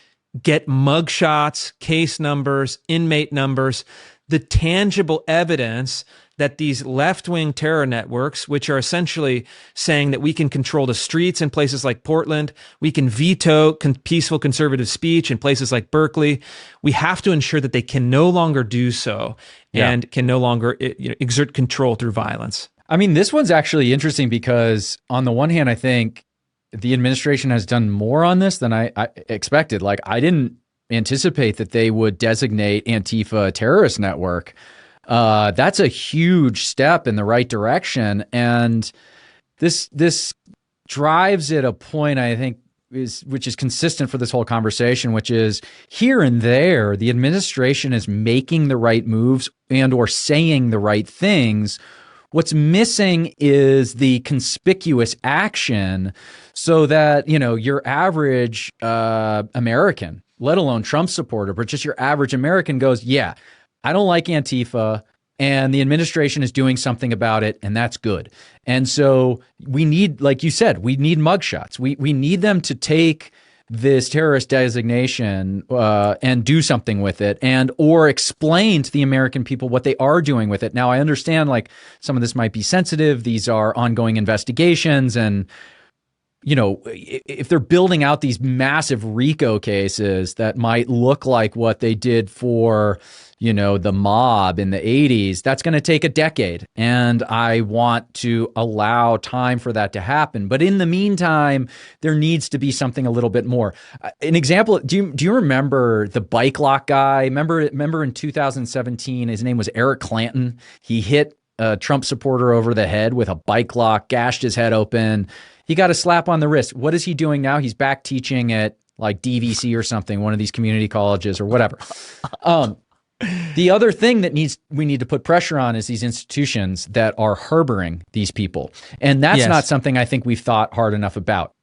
get mugshots, case numbers, inmate numbers, the tangible evidence that these left-wing terror networks, which are essentially saying that we can control the streets in places like Portland, we can veto peaceful conservative speech in places like Berkeley, we have to ensure that they can no longer do so and can no longer exert control through violence. I mean, this one's actually interesting because on the one hand, I think the administration has done more on this than I expected. Like, I didn't anticipate that they would designate Antifa a terrorist network. That's a huge step in the right direction. And this drives at a point, I think, which is consistent for this whole conversation, which is here and there, the administration is making the right moves and or saying the right things. What's missing is the conspicuous action so that, your average American, let alone Trump supporter, but just your average American goes, yeah, I don't like Antifa, and the administration is doing something about it, and that's good. And so we need, like you said, we need mugshots. We need them to take this terrorist designation and do something with it, and or explain to the American people what they are doing with it. Now, I understand like some of this might be sensitive. These are ongoing investigations, and if they're building out these massive RICO cases that might look like what they did for the mob in the 80s, that's going to take a decade. And I want to allow time for that to happen. But in the meantime, there needs to be something a little bit more. An example, do you remember the bike lock guy? Remember in 2017, his name was Eric Clanton. He hit a Trump supporter over the head with a bike lock, gashed his head open. He got a slap on the wrist. What is he doing now? He's back teaching at like DVC or something, one of these community colleges or whatever. The other thing that we need to put pressure on is these institutions that are harboring these people. And that's not something I think we've thought hard enough about.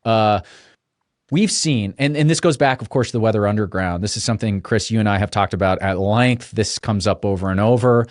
We've seen, and this goes back, of course, to the Weather Underground. This is something, Chris, you and I have talked about at length. This comes up over and over.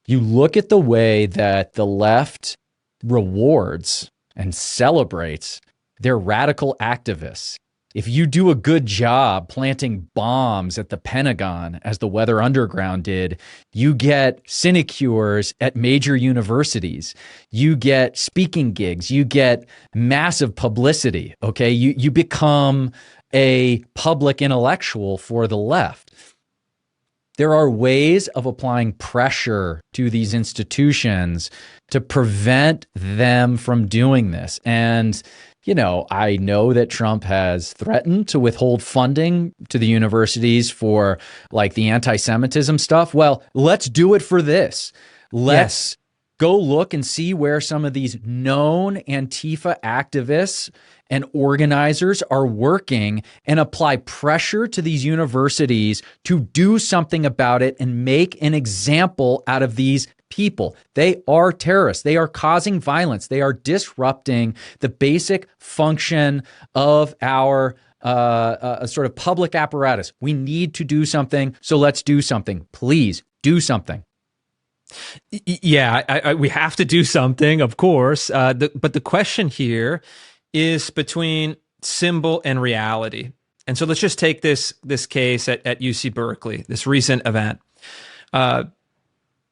You look at the way that the left rewards and celebrates their radical activists. If you do a good job planting bombs at the Pentagon, as the Weather Underground did, you get sinecures at major universities. You get speaking gigs. You get massive publicity. Okay, you become a public intellectual for the left. There are ways of applying pressure to these institutions to prevent them from doing this. And I know that Trump has threatened to withhold funding to the universities for like the anti-Semitism stuff. Well, let's do it for this. Let's go look and see where some of these known Antifa activists and organizers are working and apply pressure to these universities to do something about it and make an example out of these people. They are terrorists. They are causing violence. They are disrupting the basic function of our sort of public apparatus. We need to do something. So let's do something. Please do something. Yeah, we have to do something, of course. But the question here is between symbol and reality. And so let's just take this case at UC Berkeley, this recent event.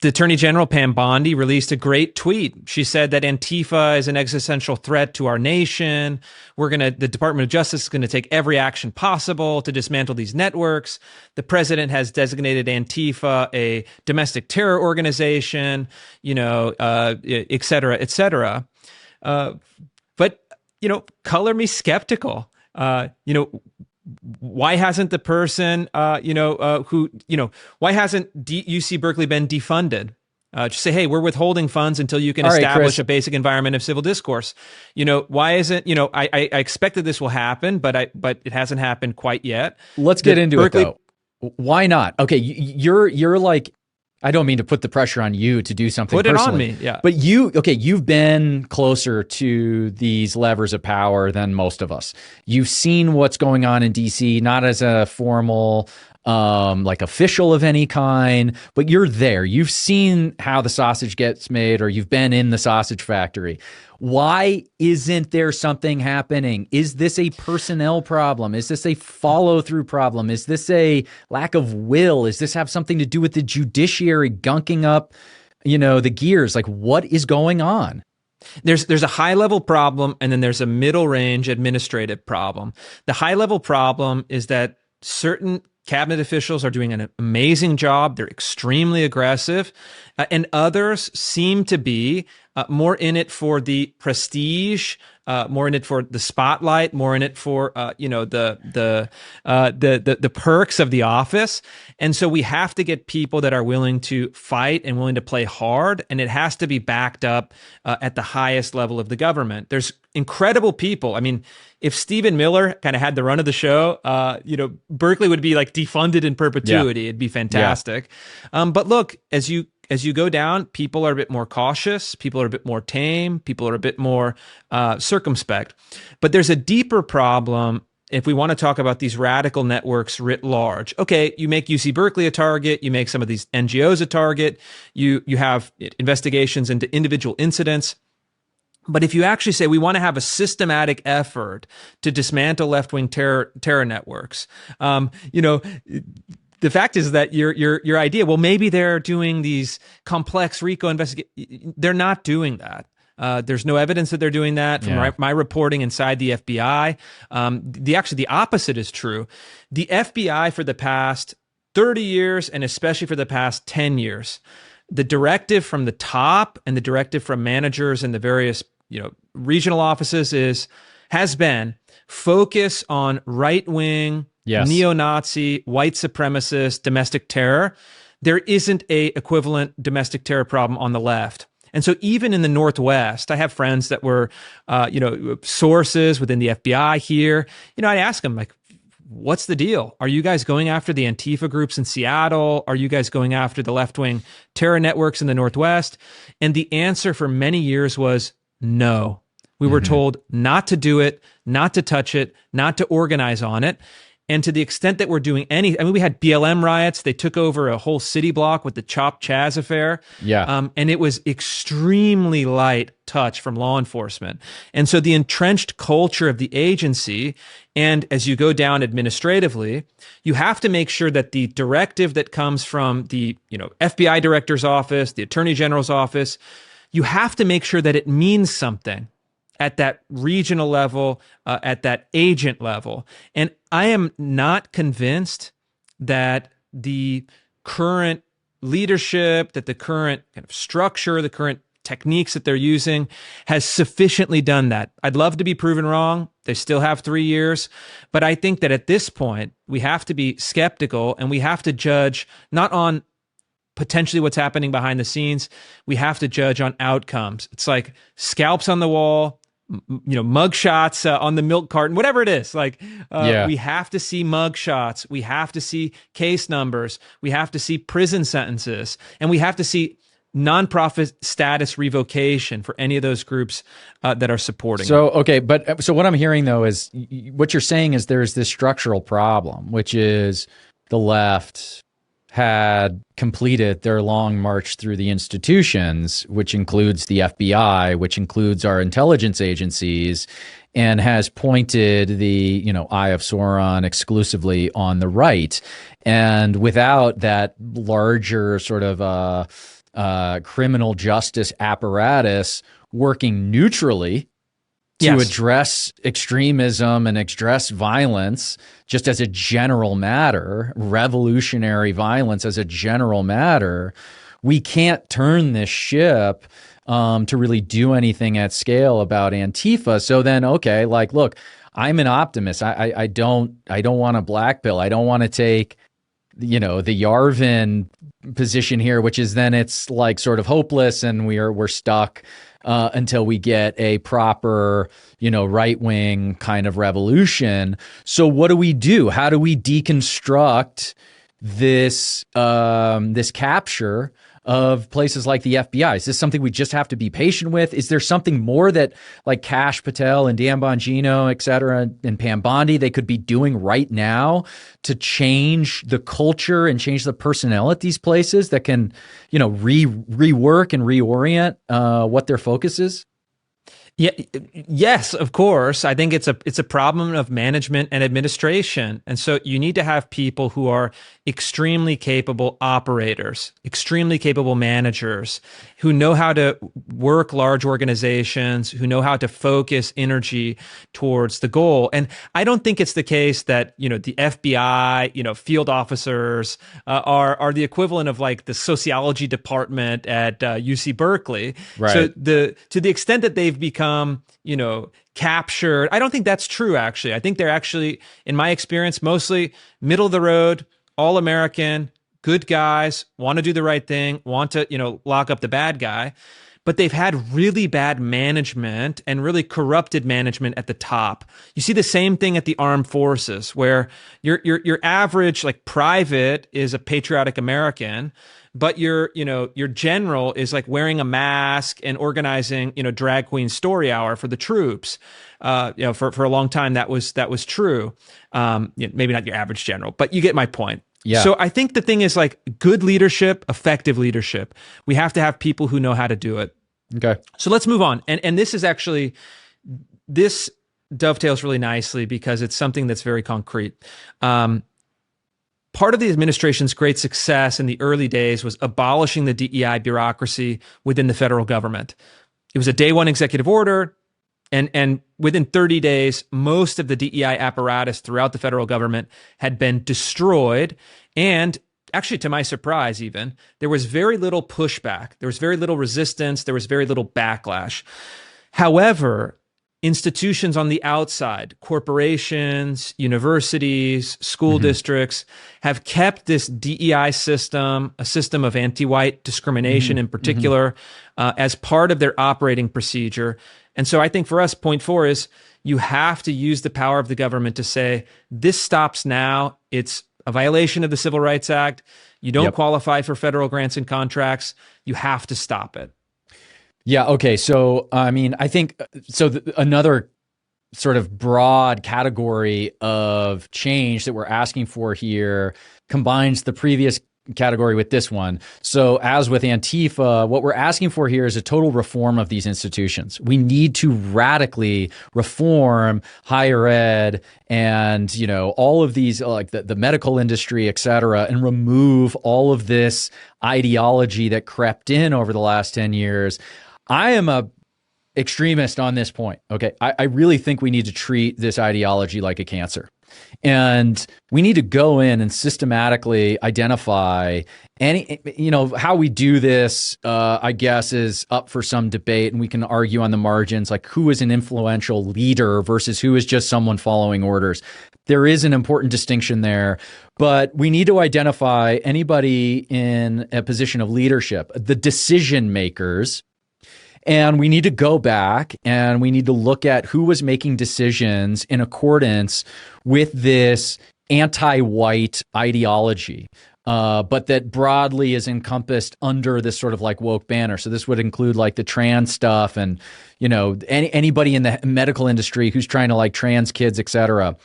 The Attorney General, Pam Bondi, released a great tweet. She said that Antifa is an existential threat to our nation. The Department of Justice is going to take every action possible to dismantle these networks. The president has designated Antifa a domestic terror organization, et cetera, et cetera. But color me skeptical. Why hasn't the person, why hasn't UC Berkeley been defunded? Just say, hey, we're withholding funds until you can establish a basic environment of civil discourse. Why isn't, I expect that this will happen, but it hasn't happened quite yet. Let's get into it though. Why not? Okay. You're like, I don't mean to put the pressure on you to do something personally. Put it on me, yeah. But you've been closer to these levers of power than most of us. You've seen what's going on in DC, not as a formal like official of any kind, but you're there. You've seen how the sausage gets made, or you've been in the sausage factory. Why isn't there something happening? Is this a personnel problem? Is this a follow-through problem? Is this a lack of will? Does this have something to do with the judiciary gunking up, the gears? Like, what is going on? There's a high level problem, and then there's a middle range administrative problem. The high level problem is that certain cabinet officials are doing an amazing job. They're extremely aggressive, and others seem to be more in it for the prestige, more in it for the spotlight, more in it for the perks of the office. And so we have to get people that are willing to fight and willing to play hard, and it has to be backed up at the highest level of the government. There's incredible people. I mean, if Stephen Miller kind of had the run of the show, Berkeley would be like defunded in perpetuity. Yeah. It'd be fantastic. Yeah. But look, as you go down, people are a bit more cautious. People are a bit more tame. People are a bit more circumspect. But there's a deeper problem if we want to talk about these radical networks writ large. Okay, you make UC Berkeley a target. You make some of these NGOs a target. You have investigations into individual incidents. But if you actually say we want to have a systematic effort to dismantle left-wing terror networks, the fact is that your idea, well, maybe they're doing these complex RICO investigations. They're not doing that. There's no evidence that they're doing that from my reporting inside the FBI. The opposite is true. The FBI for the past 30 years, and especially for the past 10 years, the directive from the top and the directive from managers in the various regional offices has been focus on right-wing, neo-Nazi, white supremacist, domestic terror. There isn't a equivalent domestic terror problem on the left. And so even in the Northwest, I have friends that were, sources within the FBI here. I'd ask them, like, what's the deal? Are you guys going after the Antifa groups in Seattle? Are you guys going after the left-wing terror networks in the Northwest? And the answer for many years was no. We were told not to do it, not to touch it, not to organize on it. And to the extent that we're doing we had BLM riots. They took over a whole city block with the Chop Chaz affair. Yeah. And it was extremely light touch from law enforcement. And so the entrenched culture of the agency, and as you go down administratively, you have to make sure that the directive that comes from the FBI director's office, the attorney general's office, you have to make sure that it means something at that regional level, at that agent level. And I am not convinced that the current leadership, that the current kind of structure, the current techniques that they're using has sufficiently done that. I'd love to be proven wrong. They still have 3 years. But I think that at this point, we have to be skeptical, and we have to judge not on potentially what's happening behind the scenes. We have to judge on outcomes. It's like scalps on the wall, mug shots on the milk carton, whatever it is. We have to see mug shots. We have to see case numbers. We have to see prison sentences, and we have to see nonprofit status revocation for any of those groups that are supporting. So, okay. So what I'm hearing though is what you're saying is there's this structural problem, which is the left had completed their long march through the institutions, which includes the FBI, which includes our intelligence agencies, and has pointed the eye of Sauron exclusively on the right. And without that larger sort of criminal justice apparatus working neutrally to address extremism and address violence just as a general matter, revolutionary violence as a general matter, we can't turn this ship to really do anything at scale about Antifa. So then, okay, look, I'm an optimist. I don't want to black pill. I don't want to take the Yarvin position here, which is then it's like sort of hopeless and we're stuck until we get a proper, right-wing kind of revolution. So what do we do? How do we deconstruct this capture of places like the FBI? Is this something we just have to be patient with? Is there something more that like Kash Patel and Dan Bongino, et cetera, and Pam Bondi, they could be doing right now to change the culture and change the personnel at these places that can, rework and reorient what their focus is? Yeah, yes, of course. I think it's a problem of management and administration. And so you need to have people who are extremely capable operators, extremely capable managers, who know how to work large organizations, who know how to focus energy towards the goal. And I don't think it's the case that, the FBI, field officers are the equivalent of like the sociology department at UC Berkeley. Right. So to the extent that they've become captured, I don't think that's true, actually. I think they're actually, in my experience, mostly middle of the road, all American, good guys, want to do the right thing, want to, lock up the bad guy. But they've had really bad management and really corrupted management at the top. You see the same thing at the armed forces, where your average like private is a patriotic American, but your general is like wearing a mask and organizing, drag queen story hour for the troops. For a long time that was true. Maybe not your average general, but you get my point. Yeah. So I think the thing is like good leadership, effective leadership. We have to have people who know how to do it. Okay. So let's move on. And this dovetails really nicely because it's something that's very concrete. Part of the administration's great success in the early days was abolishing the DEI bureaucracy within the federal government. It was a day one executive order. And within 30 days, most of the DEI apparatus throughout the federal government had been destroyed. And actually, to my surprise, even, there was very little pushback. There was very little resistance. There was very little backlash. However, institutions on the outside, corporations, universities, school districts, have kept this DEI system, a system of anti-white discrimination in particular, as part of their operating procedure. And so I think for us, point 4 is you have to use the power of the government to say, this stops now. It's a violation of the Civil Rights Act. You don't qualify for federal grants and contracts. You have to stop it. Yeah. Okay. So, I mean, I think another sort of broad category of change that we're asking for here combines the previous category with this one. So as with Antifa, what we're asking for here is a total reform of these institutions. We need to radically reform higher ed and, all of these, like the medical industry, et cetera, and remove all of this ideology that crept in over the last 10 years. I am a extremist on this point. Okay. I really think we need to treat this ideology like a cancer. And we need to go in and systematically identify how we do this, I guess, is up for some debate, and we can argue on the margins, like who is an influential leader versus who is just someone following orders. There is an important distinction there, but we need to identify anybody in a position of leadership, the decision makers. And we need to go back and we need to look at who was making decisions in accordance with this anti-white ideology, but that broadly is encompassed under this sort of like woke banner. So this would include like the trans stuff and, anybody in the medical industry who's trying to like trans kids, et cetera.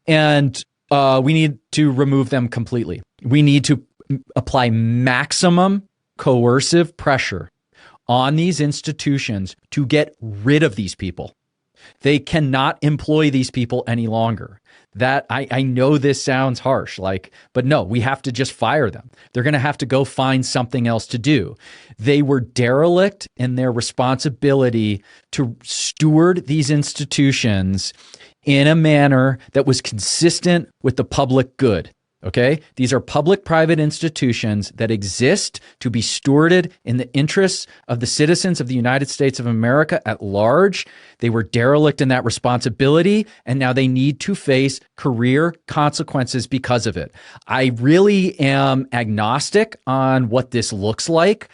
And we need to remove them completely. We need to apply maximum coercive pressure on these institutions to get rid of these people. They cannot employ these people any longer. That I know this sounds harsh, but no, we have to just fire them. They're going to have to go find something else to do. They were derelict in their responsibility to steward these institutions in a manner that was consistent with the public good. Okay, these are public-private institutions that exist to be stewarded in the interests of the citizens of the United States of America at large. They were derelict in that responsibility, and now they need to face career consequences because of it. I really am agnostic on what this looks like.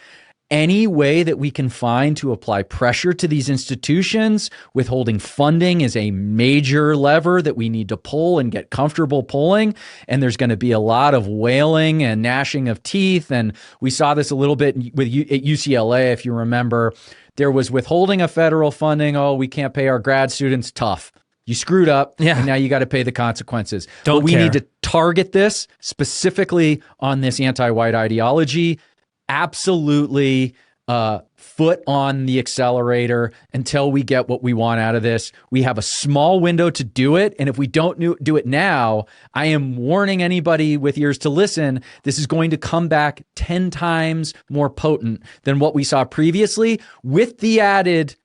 any way that we can find to apply pressure to these institutions. Withholding funding is a major lever that we need to pull and get comfortable pulling. And there's going to be a lot of wailing and gnashing of teeth. And we saw this a little bit at UCLA, if you remember. There was withholding of federal funding. Oh, we can't pay our grad students. Tough. You screwed up, and now you got to pay the consequences. But we need to target this specifically on this anti-white ideology. Absolutely foot on the accelerator until we get what we want out of this. We have a small window to do it, and if we don't do it now, I am warning anybody with ears to listen, this is going to come back 10 times more potent than what we saw previously, with the added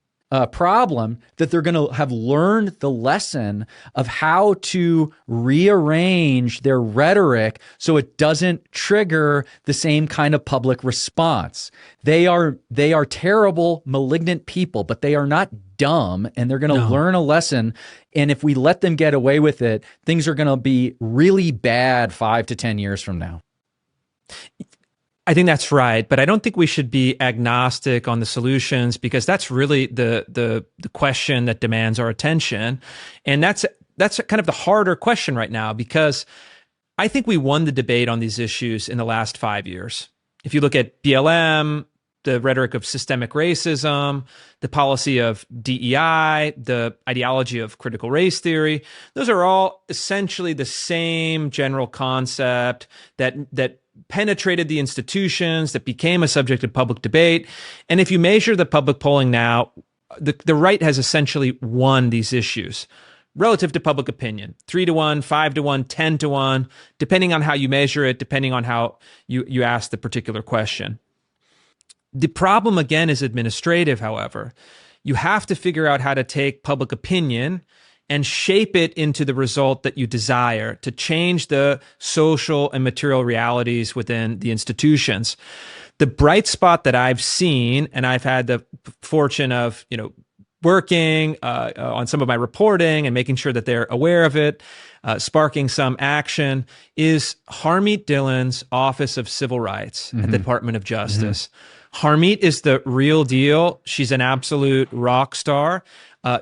problem that they're going to have learned the lesson of how to rearrange their rhetoric so it doesn't trigger the same kind of public response. They are terrible, malignant people, but they are not dumb, and they're going to learn a lesson. And if we let them get away with it, things are going to be really bad 5 to 10 years from now. I think that's right, but I don't think we should be agnostic on the solutions, because that's really the question that demands our attention. And that's kind of the harder question right now, because I think we won the debate on these issues in the last 5 years. If you look at BLM, the rhetoric of systemic racism, the policy of DEI, the ideology of critical race theory, those are all essentially the same general concept that penetrated the institutions, that became a subject of public debate. And if you measure the public polling now, the right has essentially won these issues relative to public opinion, 3-1, 5-1, 10-1, depending on how you measure it, depending on how you ask the particular question. The problem, again, is administrative, however. You have to figure out how to take public opinion and shape it into the result that you desire, to change the social and material realities within the institutions. The bright spot that I've seen, and I've had the fortune of, working on some of my reporting and making sure that they're aware of it, sparking some action, is Harmeet Dillon's Office of Civil Rights at the Department of Justice. Harmeet is the real deal. She's an absolute rock star.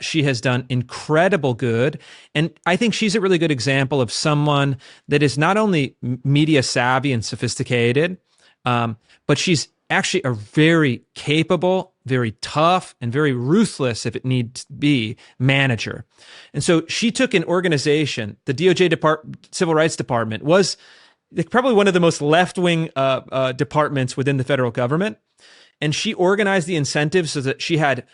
She has done incredible good. And I think she's a really good example of someone that is not only media savvy and sophisticated, but she's actually a very capable, very tough, and very ruthless, if it needs to be, manager. And so she took an organization, the DOJ Civil Rights Department was probably one of the most left-wing departments within the federal government. And she organized the incentives so that she had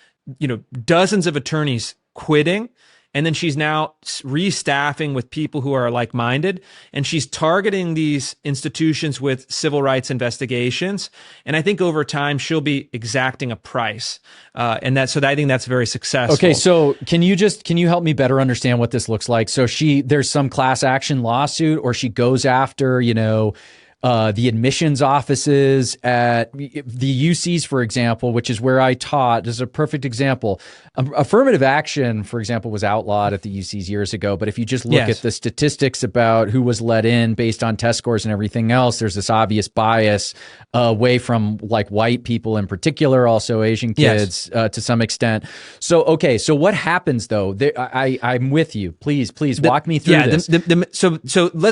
dozens of attorneys quitting, and then she's now restaffing with people who are like-minded, and she's targeting these institutions with civil rights investigations. And I think over time she'll be exacting a price, and I think that's very successful. Okay, so can you help me better understand what this looks like? So there's some class action lawsuit, or she goes after the admissions offices at the UCs, for example, which is where I taught. This is a perfect example. Affirmative action, for example, was outlawed at the UCs years ago. But if you just look at the statistics about who was let in based on test scores and everything else, there's this obvious bias away from white people in particular, also Asian kids to some extent. So, okay, so what happens though? I'm with you. Please walk me through this.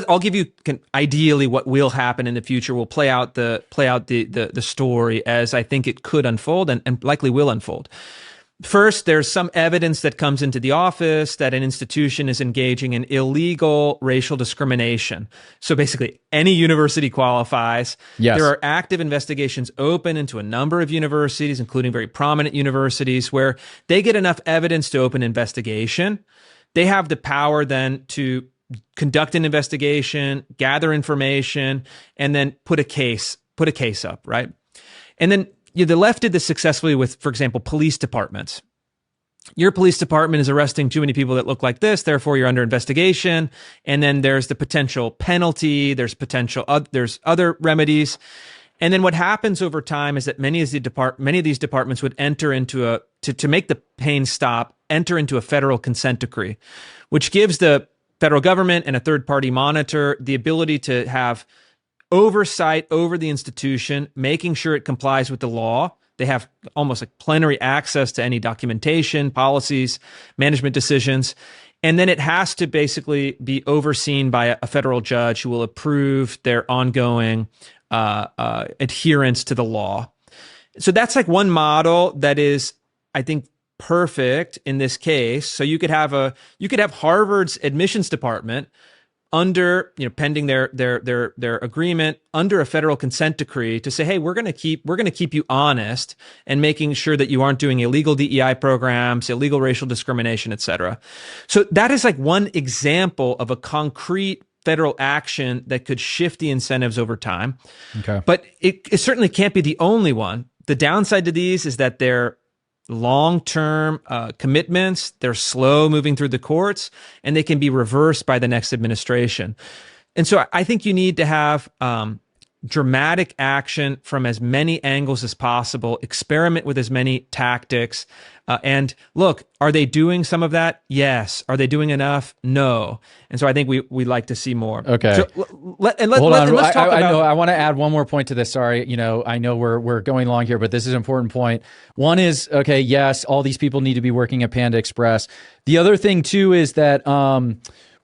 I'll give you ideally what will happen in the future. We'll play out the story as I think it could unfold and likely will unfold. First, there's some evidence that comes into the office that an institution is engaging in illegal racial discrimination. So basically, any university qualifies. Yes. There are active investigations open into a number of universities, including very prominent universities, where they get enough evidence to open investigation. They have the power then to conduct an investigation, gather information, and then put a case up, right? And then the left did this successfully with, for example, police departments. Your police department is arresting too many people that look like this, therefore you're under investigation. And then there's the potential penalty, there's other remedies. And then what happens over time is that many of these departments would enter into to make the pain stop, enter into a federal consent decree, which gives the federal government and a third-party monitor the ability to have oversight over the institution, making sure it complies with the law. They have almost like plenary access to any documentation, policies, management decisions. And then it has to basically be overseen by a federal judge who will approve their ongoing adherence to the law. So that's like one model that is, I think, perfect in this case. So you could have Harvard's admissions department under, pending their agreement, under a federal consent decree to say, hey, we're going to keep you honest and making sure that you aren't doing illegal DEI programs, illegal racial discrimination, et cetera. So that is like one example of a concrete federal action that could shift the incentives over time. Okay. But it certainly can't be the only one. The downside to these is that they're long-term commitments. They're slow moving through the courts, and they can be reversed by the next administration. And so I think you need to have dramatic action from as many angles as possible, experiment with as many tactics. And look, are they doing some of that? Yes. Are they doing enough? No. And so I think we'd like to see more. Okay. So let's talk about... I want to add one more point to this. Sorry. I know we're going long here, but this is an important point. One is, okay, yes, all these people need to be working at Panda Express. The other thing too is that,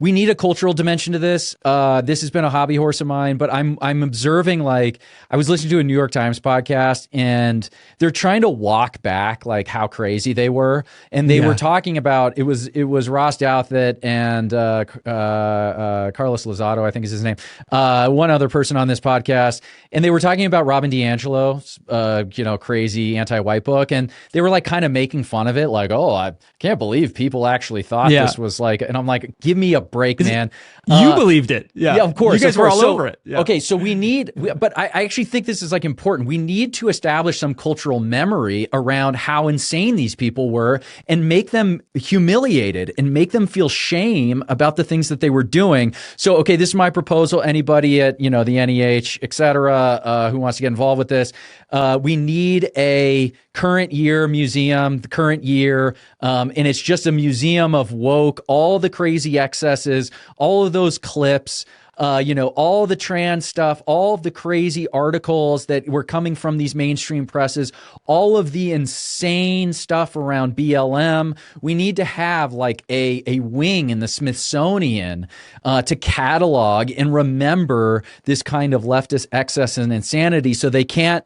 we need a cultural dimension to this. This has been a hobby horse of mine, but I'm observing, like, I was listening to a New York Times podcast, and they're trying to walk back like how crazy they were, and they were talking about it was Ross Douthat and Carlos Lozado, I think is his name, one other person on this podcast, and they were talking about Robin DiAngelo's crazy anti-white book, and they were like kind of making fun of it, like, oh, I can't believe people actually thought this was like, and I'm like, give me a break, man. You believed it. Yeah, of course. You guys were all over it. Yeah. Okay, so but I actually think this is like important. We need to establish some cultural memory around how insane these people were and make them humiliated and make them feel shame about the things that they were doing. So, okay, this is my proposal. Anybody at, the NEH, et cetera, who wants to get involved with this, we need a current year museum, the current year, and it's just a museum of woke, all the crazy excesses, all of those clips, all the trans stuff, all of the crazy articles that were coming from these mainstream presses, all of the insane stuff around BLM. We need to have like a wing in the Smithsonian to catalog and remember this kind of leftist excess and insanity, so they can't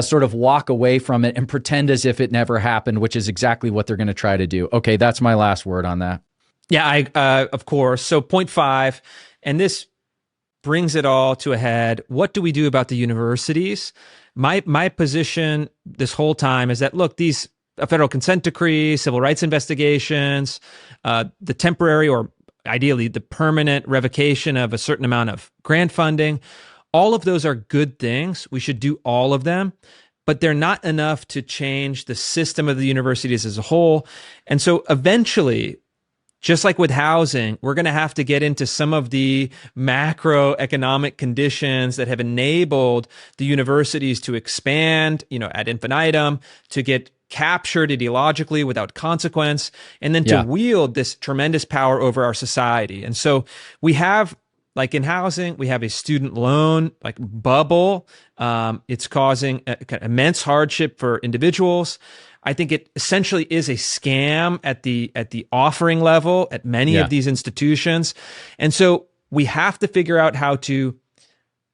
sort of walk away from it and pretend as if it never happened, which is exactly what they're going to try to do. Okay, that's my last word on that. Yeah, of course. So point 5, and this brings it all to a head. What do we do about the universities? My position this whole time is that, look, these federal consent decrees, civil rights investigations, the temporary or ideally the permanent revocation of a certain amount of grant funding, all of those are good things. We should do all of them, but they're not enough to change the system of the universities as a whole. And so eventually, just like with housing, we're going to have to get into some of the macroeconomic conditions that have enabled the universities to expand, ad infinitum, to get captured ideologically without consequence, and then to wield this tremendous power over our society. And so we have, like in housing, we have a student loan like bubble. It's causing immense hardship for individuals. I think it essentially is a scam at the offering level at many of these institutions. And so we have to figure out how to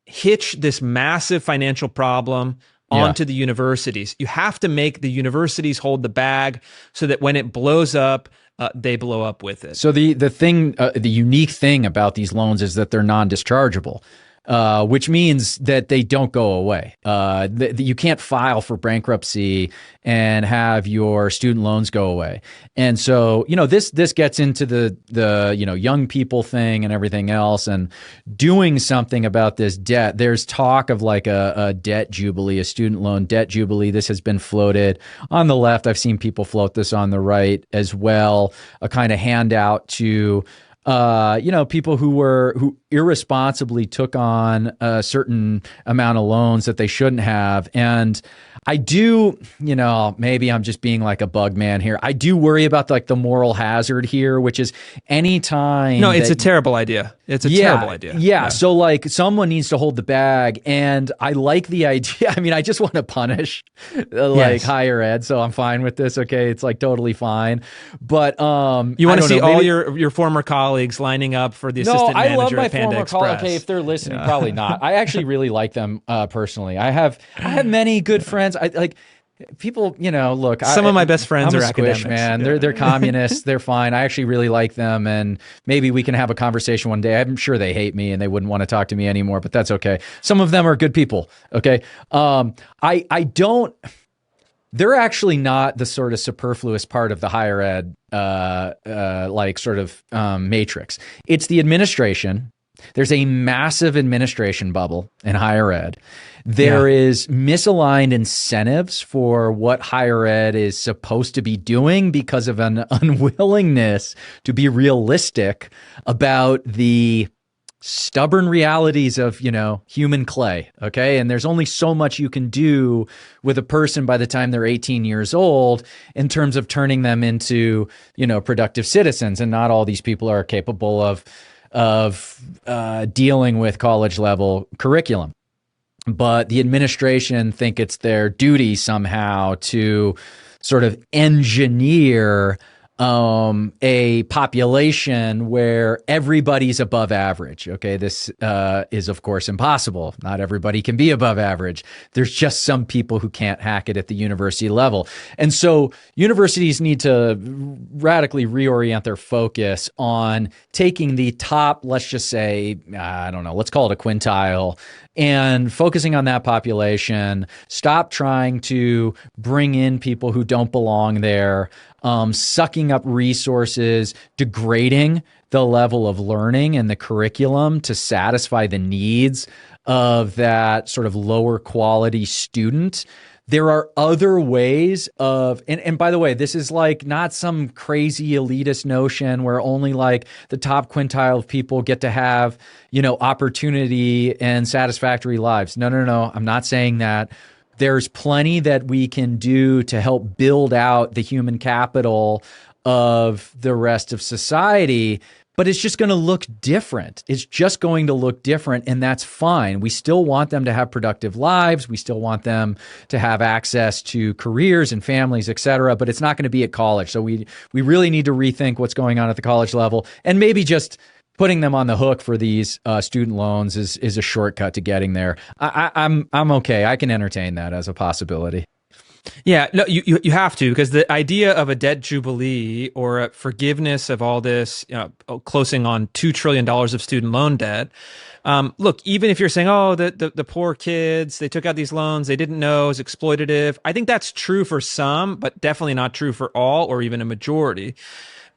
hitch this massive financial problem onto the universities. You have to make the universities hold the bag so that when it blows up, they blow up with it. So the unique thing about these loans is that they're non-dischargeable. Which means that they don't go away. You can't file for bankruptcy and have your student loans go away. And so, this gets into the young people thing and everything else, and doing something about this debt. There's talk of like a debt jubilee, a student loan debt jubilee. This has been floated on the left. I've seen people float this on the right as well, a kind of handout to people who irresponsibly took on a certain amount of loans that they shouldn't have. And I do, maybe I'm just being like a bug man here. I do worry about like the moral hazard here, which is anytime. No, it's a terrible idea. It's a terrible idea. Yeah. So like someone needs to hold the bag. And I like the idea. I mean, I just want to punish higher ed. So I'm fine with this. Okay. It's like totally fine. But you want to see all your former colleagues lining up for the assistant manager I love my at Panda former Express. Okay, if they're listening, probably not. I actually really like them personally. I have many good friends. I like people, look. Some of my best friends are academics. Man. They're communists. They're fine. I actually really like them, and maybe we can have a conversation one day. I'm sure they hate me and they wouldn't want to talk to me anymore, but that's okay. Some of them are good people. Okay, I don't. They're actually not the sort of superfluous part of the higher ed, matrix. It's the administration. There's a massive administration bubble in higher ed. There is misaligned incentives for what higher ed is supposed to be doing because of an unwillingness to be realistic about the stubborn realities of, human clay. Okay. And there's only so much you can do with a person by the time they're 18 years old in terms of turning them into, productive citizens. And not all these people are capable of dealing with college level curriculum. But the administration think it's their duty somehow to sort of engineer a population where everybody's above average. Okay, this is of course impossible. Not everybody can be above average. There's just some people who can't hack it at the university level. And so universities need to radically reorient their focus on taking the top, let's just say, I don't know, let's call it a quintile, and focusing on that population. Stop trying to bring in people who don't belong there, sucking up resources, degrading the level of learning and the curriculum to satisfy the needs of that sort of lower quality student. There are other ways of, and by the way, this is like not some crazy elitist notion where only like the top quintile of people get to have, opportunity and satisfactory lives. No. I'm not saying that. There's plenty that we can do to help build out the human capital of the rest of society. But it's just going to look different. It's just going to look different, and that's fine. We still want them to have productive lives. We still want them to have access to careers and families, et cetera, but it's not going to be at college. So we really need to rethink what's going on at the college level, and maybe just putting them on the hook for these student loans is a shortcut to getting there. I'm okay. I can entertain that as a possibility. Yeah, no, you have to, because the idea of a debt jubilee or a forgiveness of all this, closing on $2 trillion of student loan debt. Look, even if you're saying, the poor kids, they took out these loans, they didn't know, it was exploitative. I think that's true for some, but definitely not true for all or even a majority.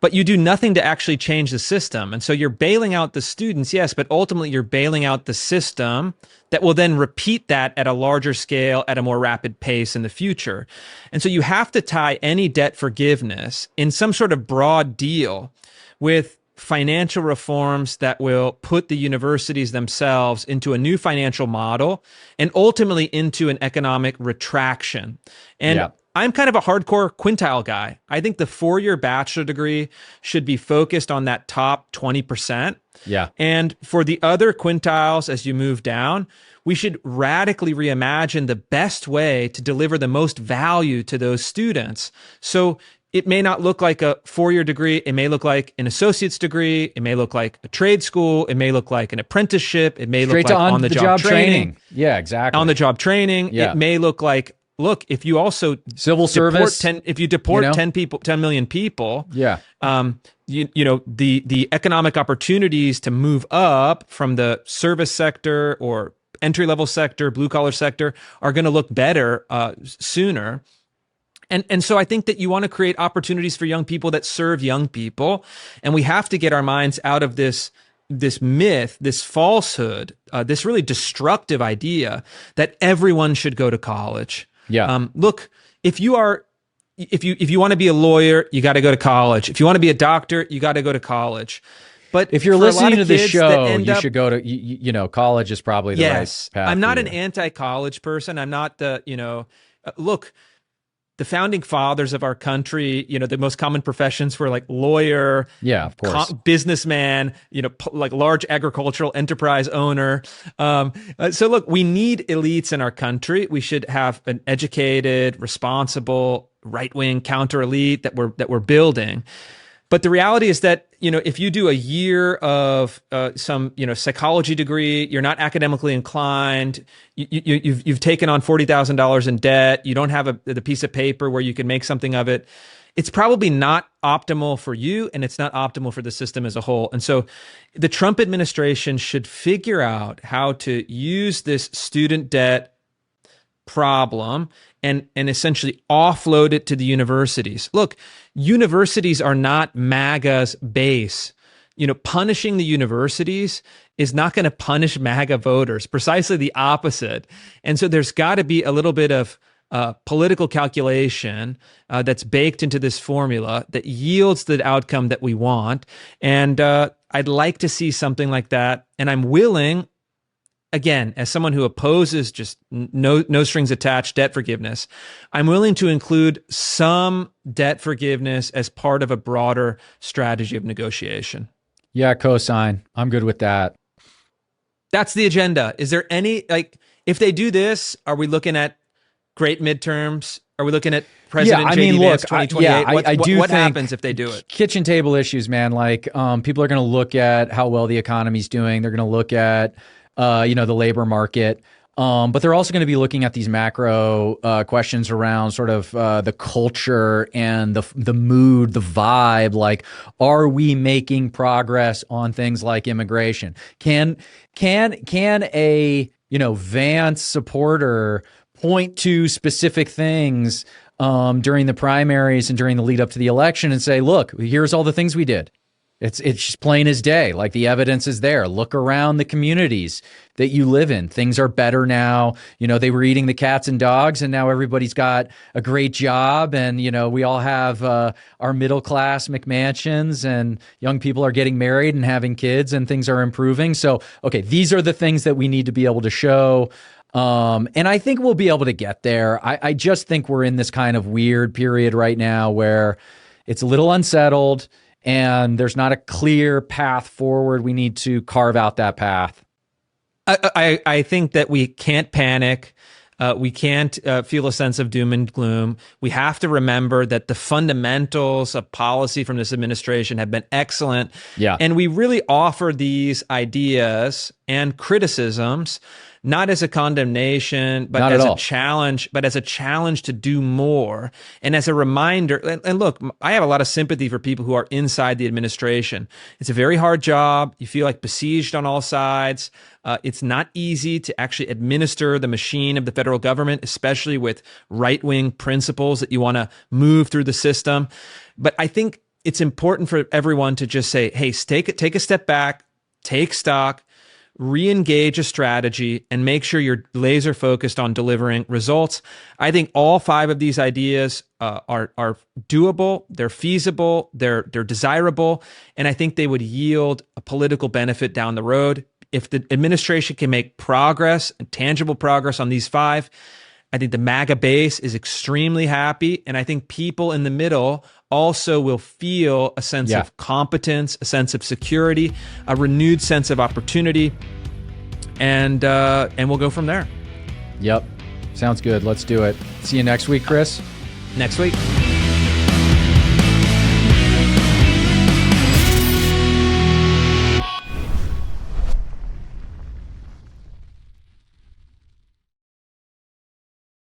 But you do nothing to actually change the system. And so you're bailing out the students, yes, but ultimately you're bailing out the system that will then repeat that at a larger scale, at a more rapid pace in the future. And so you have to tie any debt forgiveness in some sort of broad deal with financial reforms that will put the universities themselves into a new financial model and ultimately into an economic retraction. And I'm kind of a hardcore quintile guy. I think the 4-year bachelor degree should be focused on that top 20%. Yeah. And for the other quintiles, as you move down, we should radically reimagine the best way to deliver the most value to those students. So it may not look like a 4-year degree. It may look like an associate's degree. It may look like a trade school. It may look like an apprenticeship. It may look like on-the-job training. Yeah, exactly. On-the-job training. Yeah. It may look like, look, if you also civil service, if you deport 10 million people, the economic opportunities to move up from the service sector or entry-level sector, blue-collar sector are going to look better sooner. And so I think that you want to create opportunities for young people that serve young people. And we have to get our minds out of this myth, this falsehood, this really destructive idea that everyone should go to college. Yeah. Look, if you want to be a lawyer, you got to go to college. If you want to be a doctor, you got to go to college. But if you're for a lot listening of to this kids show, that you should go to, college is probably the right path. I'm not for an you. anti-college person. I'm not look, the founding fathers of our country, the most common professions were like lawyer, of course, businessman, like large agricultural enterprise owner. So look, we need elites in our country. We should have an educated, responsible, right-wing counter elite that we're building. But the reality is that, if you do a year of some, psychology degree, you're not academically inclined, you've taken on $40,000 in debt, you don't have the piece of paper where you can make something of it, it's probably not optimal for you, and it's not optimal for the system as a whole. And so the Trump administration should figure out how to use this student debt problem and essentially offload it to the universities. Look, universities are not MAGA's base. Punishing the universities is not going to punish MAGA voters, precisely the opposite. And so there's got to be a little bit of political calculation that's baked into this formula that yields the outcome that we want. And I'd like to see something like that. And I'm willing, again, as someone who opposes just no strings attached debt forgiveness, I'm willing to include some debt forgiveness as part of a broader strategy of negotiation. Yeah, cosign. I'm good with that. That's the agenda. Is there any, if they do this, are we looking at great midterms? Are we looking at President J.D. Vance 2028? What happens if they do it? Kitchen table issues, man. People are going to look at how well the economy's doing. They're going to look at the labor market. But they're also going to be looking at these macro questions around sort of the culture and the mood, the vibe. Like, are we making progress on things like immigration? Can a Vance supporter point to specific things during the primaries and during the lead up to the election and say, look, here's all the things we did? It's just plain as day. Like, the evidence is there. Look around the communities that you live in. Things are better now. They were eating the cats and dogs, and now everybody's got a great job. And, we all have our middle class McMansions, and young people are getting married and having kids, and things are improving. So, okay, these are the things that we need to be able to show. And I think we'll be able to get there. I just think we're in this kind of weird period right now where it's a little unsettled, and there's not a clear path forward. We need to carve out that path. I think that we can't panic. We can't feel a sense of doom and gloom. We have to remember that the fundamentals of policy from this administration have been excellent. Yeah. And we really offer these ideas and criticisms not as a condemnation, but as a challenge to do more. And as a reminder, and look, I have a lot of sympathy for people who are inside the administration. It's a very hard job. You feel like besieged on all sides. It's not easy to actually administer the machine of the federal government, especially with right-wing principles that you want to move through the system. But I think it's important for everyone to just say, hey, take a step back, take stock, re-engage a strategy, and make sure you're laser focused on delivering results. I think all 5 of these ideas are doable, they're feasible, they're desirable, and I think they would yield a political benefit down the road. If the administration can make progress and tangible progress on these 5, I think the MAGA base is extremely happy, and I think people in the middle also will feel a sense of competence, a sense of security, a renewed sense of opportunity, and we'll go from there. Yep. Sounds good. Let's do it. See you next week, Chris. Next week.